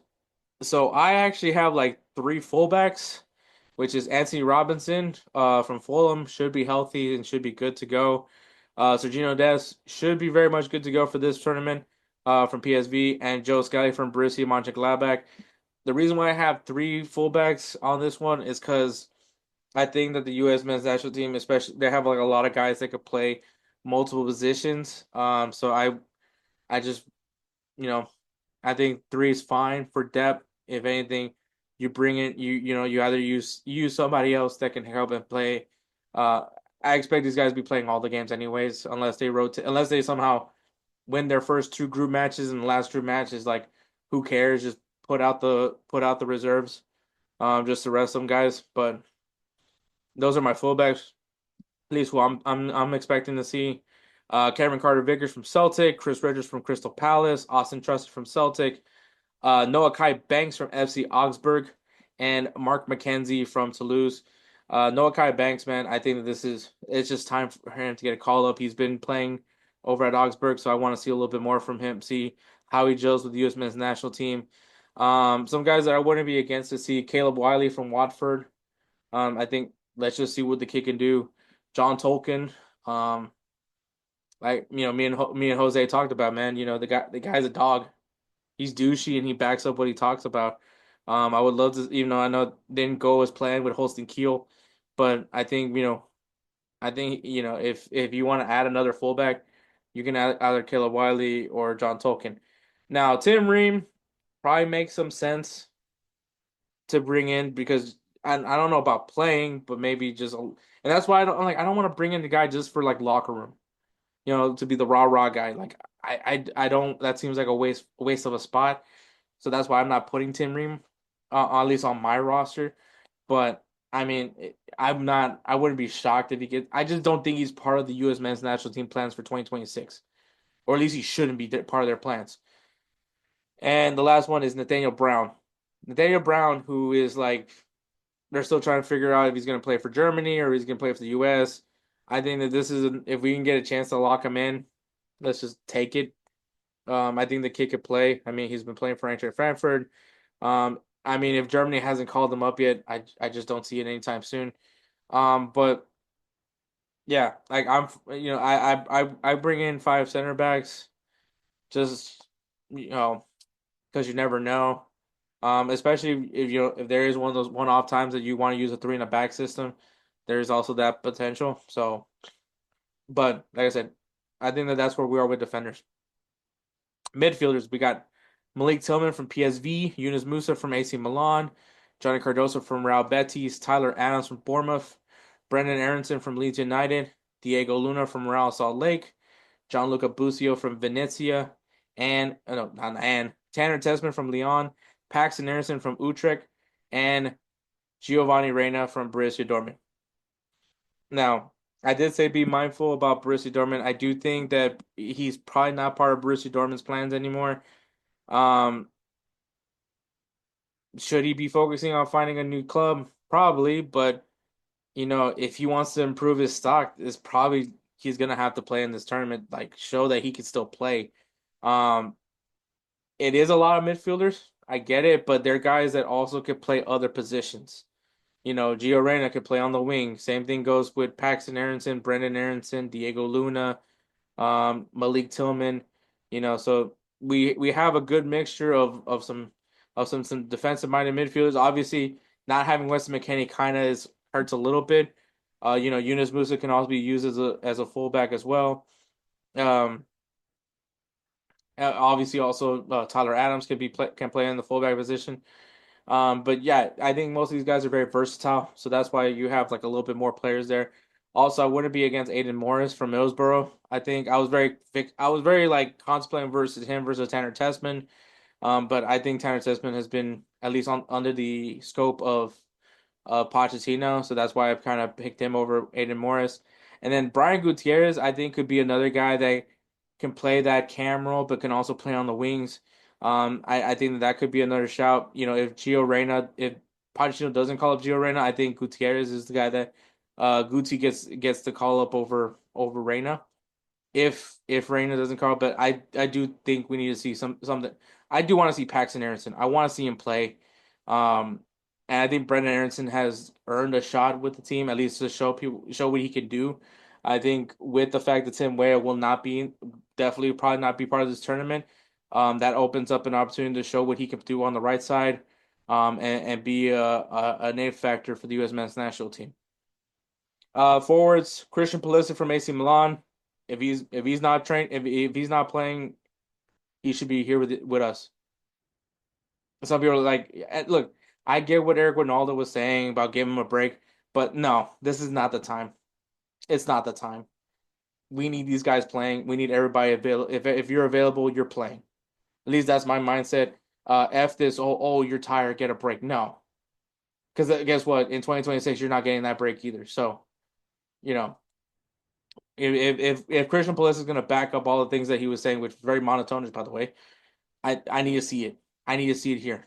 So I actually have like three fullbacks. which is Anthony Robinson from Fulham, should be healthy and should be good to go. Sergio Dest should be very much good to go for this tournament from PSV, and Joe Scally from Borussia Mönchengladbach. The reason why I have three fullbacks on this one is because I think that the U.S. men's national team, especially, they have like a lot of guys that could play multiple positions. So I just, you know, I think three is fine for depth. If anything, you bring in you either use somebody else that can help and play. Uh, I expect these guys to be playing all the games anyways, unless they somehow win their first two group matches and the last group match is like, who cares? Just put out the reserves, just to rest some guys. But those are my fullbacks, at least who I'm expecting to see. Kevin Carter Vickers from Celtic, Chris Richards from Crystal Palace, Austin Trusty from Celtic, Noah Kai Banks from FC Augsburg, and Mark McKenzie from Toulouse. Noah Kai Banks, man, I think that it's just time for him to get a call up. He's been playing over at Augsburg, so I want to see a little bit more from him, see how he gels with the U.S. men's national team. Some guys that I wouldn't be against to see Caleb Wiley from Watford. I think let's just see what the kid can do. John Tolkien, um, like me and Jose talked about, man. The guy's a dog. He's douchey and he backs up what he talks about. I would love to, even though I know it didn't go as planned with Holstein Kiel, but I think if you want to add another fullback, you can add either Caleb Wiley or John Tolkien. Now Tim Ream probably makes some sense to bring in because I don't know about playing, but maybe and that's why I don't want to bring in the guy just for like locker room, to be the rah guy. Like I don't. That seems like a waste of a spot. So that's why I'm not putting Tim Ream, at least on my roster. But I mean, I'm not. I wouldn't be shocked if he gets. I just don't think he's part of the U.S. men's national team plans for 2026, or at least he shouldn't be part of their plans. And the last one is Nathaniel Brown. Nathaniel Brown, who is like, they're still trying to figure out if he's going to play for Germany or he's going to play for the U.S. I think that if we can get a chance to lock him in, let's just take it. I think the kid could play. I mean, he's been playing for Eintracht Frankfurt. I mean, if Germany hasn't called him up yet, I just don't see it anytime soon. But yeah, like I bring in five center backs just you know because you never know. Especially if there is one of those one-off times that you want to use a three in a back system, there's also that potential. So, but like I said, I think that that's where we are with defenders. Midfielders, we got Malik Tillman from PSV, Yunus Musa from AC Milan, Johnny Cardoso from Real Betis, Tyler Adams from Bournemouth, Brendan Aronson from Leeds United, Diego Luna from Real Salt Lake, Gianluca Busio from Venezia, and no, not and Tanner Tessman from Lyon, Paxton Anderson from Utrecht, and Giovanni Reina from Borussia Dortmund. Now, I did say be mindful about Borussia Dortmund. I do think that he's probably not part of Borussia Dortmund's plans anymore. Um, should he be focusing on finding a new club? Probably, but if he wants to improve his stock, it's probably he's gonna have to play in this tournament, like show that he can still play. Um, it is a lot of midfielders. I get it, but they're guys that also could play other positions. Gio Reyna could play on the wing. Same thing goes with Paxton Aronson, Brendan Aronson, Diego Luna, Malik Tillman. So we have a good mixture of some defensive minded midfielders. Obviously, not having Weston McKennie kind of is hurts a little bit. Yunus Musa can also be used as a fullback as well. Um, Obviously, also Tyler Adams can play in the fullback position. But yeah, I think most of these guys are very versatile, so that's why you have like a little bit more players there. Also, I wouldn't be against Aiden Morris from Middlesbrough. I think I was very like contemplating versus him versus Tanner Tessman. But I think Tanner Tessman has been at least under the scope of Pochettino, so that's why I've kind of picked him over Aiden Morris. And then Brian Gutierrez, I think, could be another guy that can play that cam role, but can also play on the wings. I think that could be another shout. If Pochettino doesn't call up Gio Reyna, I think Gutierrez is the guy that Guti gets the call up over Reyna. If Reyna doesn't call, but I do think we need to see something. I do want to see Paxton Aronson. I want to see him play. Um, And I think Brendan Aronson has earned a shot with the team, at least to show what he can do. I think with the fact that Tim Weah will not be definitely probably not be part of this tournament, that opens up an opportunity to show what he can do on the right side, and be an A factor for the U.S. men's national team. Forwards, Christian Pulisic from AC Milan. If he's not trained if he's not playing, he should be here with us. Some people are like, look, I get what Eric Ronaldo was saying about giving him a break, but no, this is not the time. It's not the time. We need these guys playing. We need everybody available. If you're available, you're playing. At least that's my mindset. F this. Oh, you're tired. Get a break. No, because guess what? In 2026, you're not getting that break either. So you know, if Christian Pulisic is going to back up all the things that he was saying, which was very monotonous, by the way, I need to see it. I need to see it here.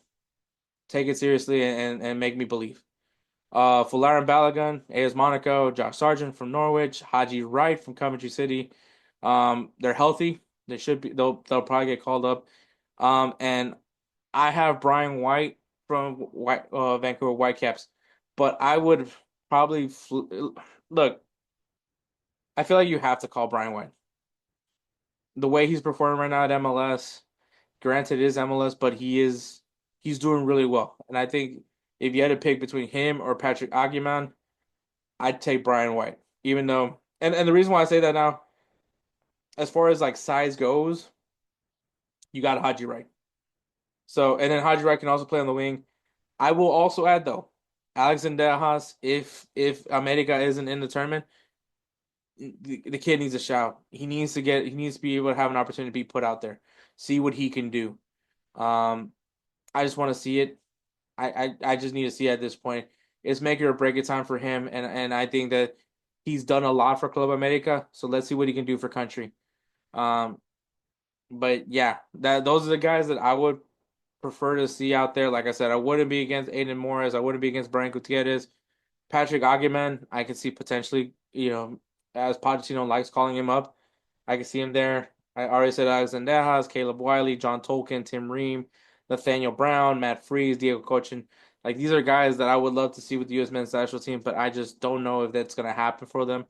Take it seriously and make me believe. Folarin Balogun, AS Monaco, Josh Sargent from Norwich, Haji Wright from Coventry City. They're healthy. They should be. They'll probably get called up. And I have Brian White from Vancouver Whitecaps, but I would probably look. I feel like you have to call Brian White. The way he's performing right now at MLS, granted it is MLS, but he's doing really well. And I think if you had to pick between him or Patrick Aguiman, I'd take Brian White. Even though and the reason why I say that now, as far as like size goes, you got Haji Wright. So and then Haji Wright can also play on the wing. I will also add though, Alex Dejas, if America isn't in the tournament, the kid needs a shout. He needs to be able to have an opportunity to be put out there. See what he can do. Um I just want to see it. I just need to see it at this point. It's make it or break it time for him, and I think that he's done a lot for Club America. So let's see what he can do for country. Um, but yeah, that those are the guys that I would prefer to see out there. Like I said, I wouldn't be against Aiden Morris. I wouldn't be against Brian Gutierrez. Patrick Aguiman, I could see potentially, as Pochettino likes calling him up. I can see him there. I already said Alex Zendejas, Caleb Wiley, John Tolkien, Tim Ream, Nathaniel Brown, Matt Freeze, Diego Cochin. Like these are guys that I would love to see with the U.S. men's national team, but I just don't know if that's going to happen for them.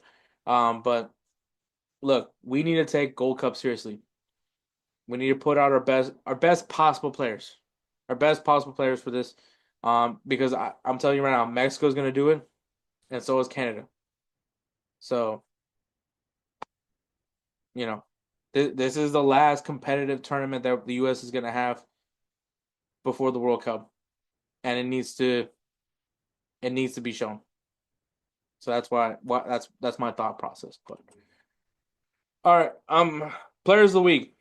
But look, we need to take Gold Cup seriously. We need to put out our best possible players for this. Because I'm telling you right now, Mexico's going to do it, and so is Canada. So this is the last competitive tournament that the U.S. is going to have before the World Cup, and it needs to be shown. So that's why that's my thought process. But all right, players of the week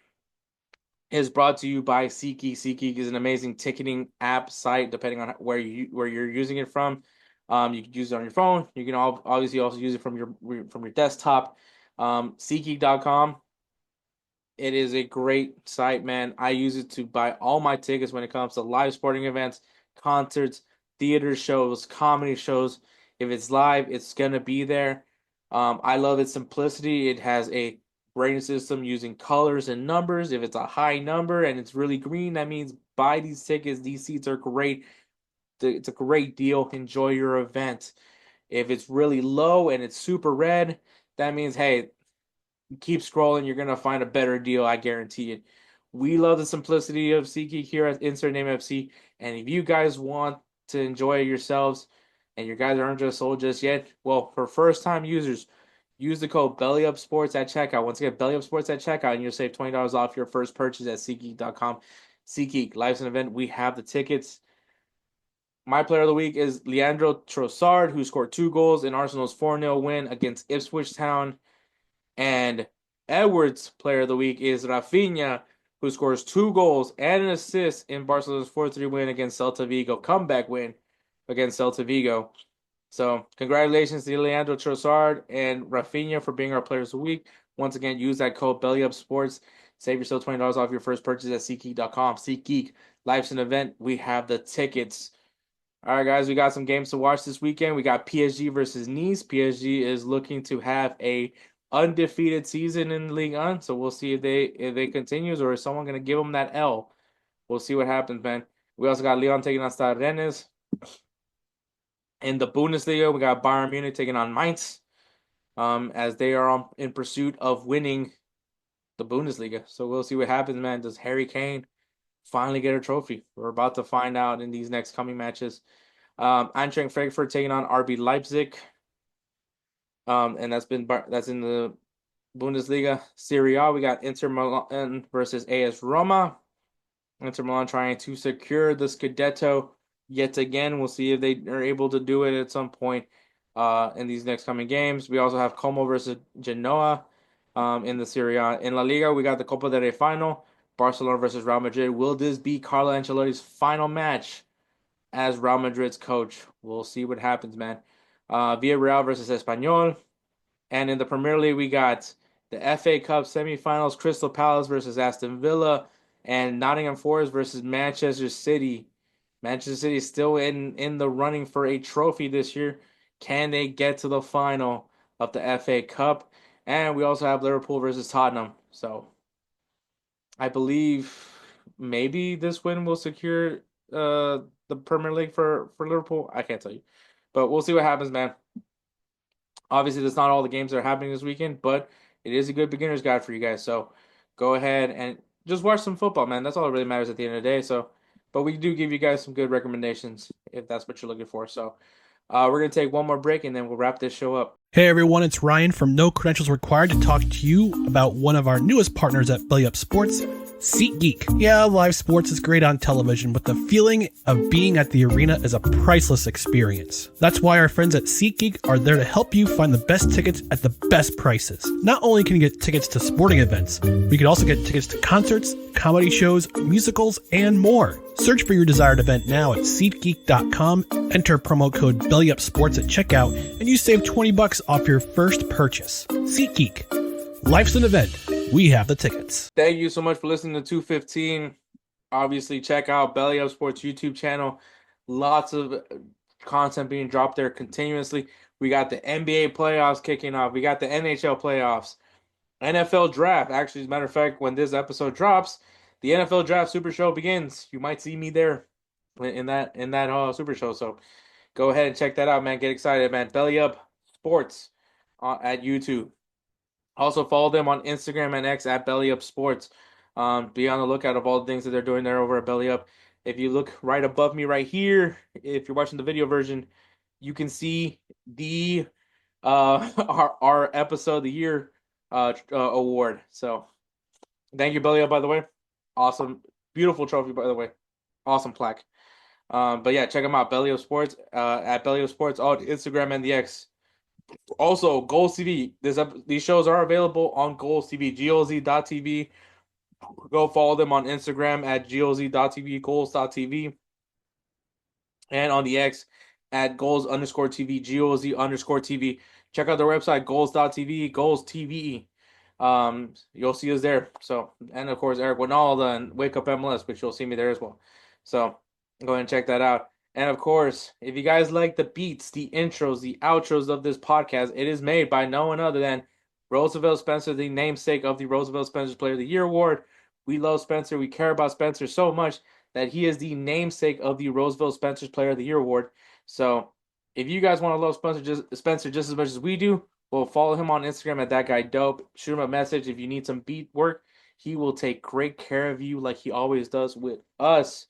is brought to you by SeatGeek. SeatGeek is an amazing ticketing app site, depending on where you're using it from. You can use it on your phone. You can obviously also use it from your desktop. SeatGeek.com. It is a great site, man. I use it to buy all my tickets when it comes to live sporting events, concerts, theater shows, comedy shows. If it's live, it's gonna be there. I love its simplicity. It has a rating system using colors and numbers. If it's a high number and it's really green, that means buy these tickets. These seats are great. It's a great deal. Enjoy your event. If it's really low and it's super red, that means, hey, keep scrolling, you're gonna find a better deal. I guarantee it. We love the simplicity of SeatGeek here at Insert Name FC, and if you guys want to enjoy yourselves, and you guys aren't just sold just yet, well, for first-time users, use the code BellyUpSports at checkout. Once again, BellyUpSports at checkout, and you'll save $20 off your first purchase at SeatGeek.com. SeatGeek, life's an event. We have the tickets. My player of the week is Leandro Trossard, who scored 2 goals in Arsenal's 4-0 win against Ipswich Town. And Edwards' player of the week is Rafinha, who scores 2 goals and an assist in Barcelona's 4-3 win against Celta Vigo, comeback win against Celta Vigo. So, congratulations to Leandro Trossard and Rafinha for being our players of the week. Once again, use that code BellyUpSports. Save yourself $20 off your first purchase at SeatGeek.com. SeatGeek, life's an event. We have the tickets. All right, guys, we got some games to watch this weekend. We got PSG versus Nice. PSG is looking to have a undefeated season in Ligue 1, so we'll see if they continues or is someone gonna give them that L. We'll see what happens, man. We also got Leon taking on Stade Rennes. In the Bundesliga, we got Bayern Munich taking on Mainz, as they are in pursuit of winning the Bundesliga. So we'll see what happens, man. Does Harry Kane finally get a trophy? We're about to find out in these next coming matches. Eintracht Frankfurt taking on RB Leipzig, and that's in the Bundesliga. Serie A, we got Inter Milan versus AS Roma. Inter Milan trying to secure the Scudetto yet again. We'll see if they are able to do it at some point in these next coming games. We also have Como versus Genoa in the Serie A. In La Liga, we got the Copa del Rey final. Barcelona versus Real Madrid. Will this be Carlo Ancelotti's final match as Real Madrid's coach? We'll see what happens, man. Villarreal versus Espanyol. And in the Premier League, we got the FA Cup semifinals, Crystal Palace versus Aston Villa, and Nottingham Forest versus Manchester City. Manchester City is still in the running for a trophy this year. Can they get to the final of the FA Cup? And we also have Liverpool versus Tottenham. So I believe maybe this win will secure the Premier League for Liverpool. I can't tell you. But we'll see what happens, man. Obviously, that's not all the games that are happening this weekend, but it is a good beginner's guide for you guys. So go ahead and just watch some football, man. That's all that really matters at the end of the day. So, but we do give you guys some good recommendations if that's what you're looking for. So, we're gonna take one more break and then we'll wrap this show up. Hey everyone, it's Ryan from No Credentials Required to talk to you about one of our newest partners at Belly Up Sports, SeatGeek. Yeah, live sports is great on television, but the feeling of being at the arena is a priceless experience. That's why our friends at SeatGeek are there to help you find the best tickets at the best prices. Not only can you get tickets to sporting events, but you can also get tickets to concerts, comedy shows, musicals, and more. Search for your desired event now at SeatGeek.com, enter promo code BellyUpSports at checkout, and you save $20 off your first purchase. SeatGeek. Life's an event. We have the tickets. Thank you so much for listening to 215. Obviously, check out Belly Up Sports YouTube channel. Lots of content being dropped there continuously. We got the NBA playoffs kicking off. We got the NHL playoffs. NFL draft. Actually, as a matter of fact, when this episode drops, the NFL draft super show begins. You might see me there in that super show. So go ahead and check that out, man. Get excited, man. Belly Up Sports at YouTube. Also follow them on Instagram and X at Belly Up Sports. Be on the lookout of all the things that they're doing there over at Belly Up. If you look right above me right here, if you're watching the video version, you can see the our episode of the year award. So thank you, Belly Up, by the way. Awesome, beautiful trophy, by the way. Awesome plaque. But yeah, check them out, Belly Up Sports, at Belly Up Sports on Instagram and the X. Also, Goals TV. These shows are available on Goals TV, GOZ.TV. Go follow them on Instagram at GOZ.TV, Goals.TV, and on the X at Goals_TV, GOZ_TV. Check out their website, Goals.TV, Goals TV. You'll see us there. So, and of course, Eric Winalda and Wake Up MLS, which you'll see me there as well. So, go ahead and check that out. And of course, if you guys like the beats, the intros, the outros of this podcast, it is made by no one other than Roosevelt Spencer, the namesake of the Roosevelt Spencer Player of the Year Award. We love Spencer. We care about Spencer so much that he is the namesake of the Roosevelt Spencer Player of the Year Award. So if you guys want to love Spencer just as much as we do, well, follow him on Instagram at ThatGuyDope. Shoot him a message if you need some beat work. He will take great care of you like he always does with us.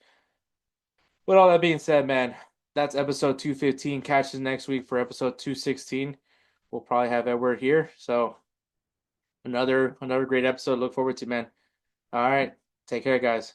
With all that being said, man, that's episode 215. Catch us next week for episode 216. We'll probably have Edward here. So another great episode. Look forward to, man. All right. Take care, guys.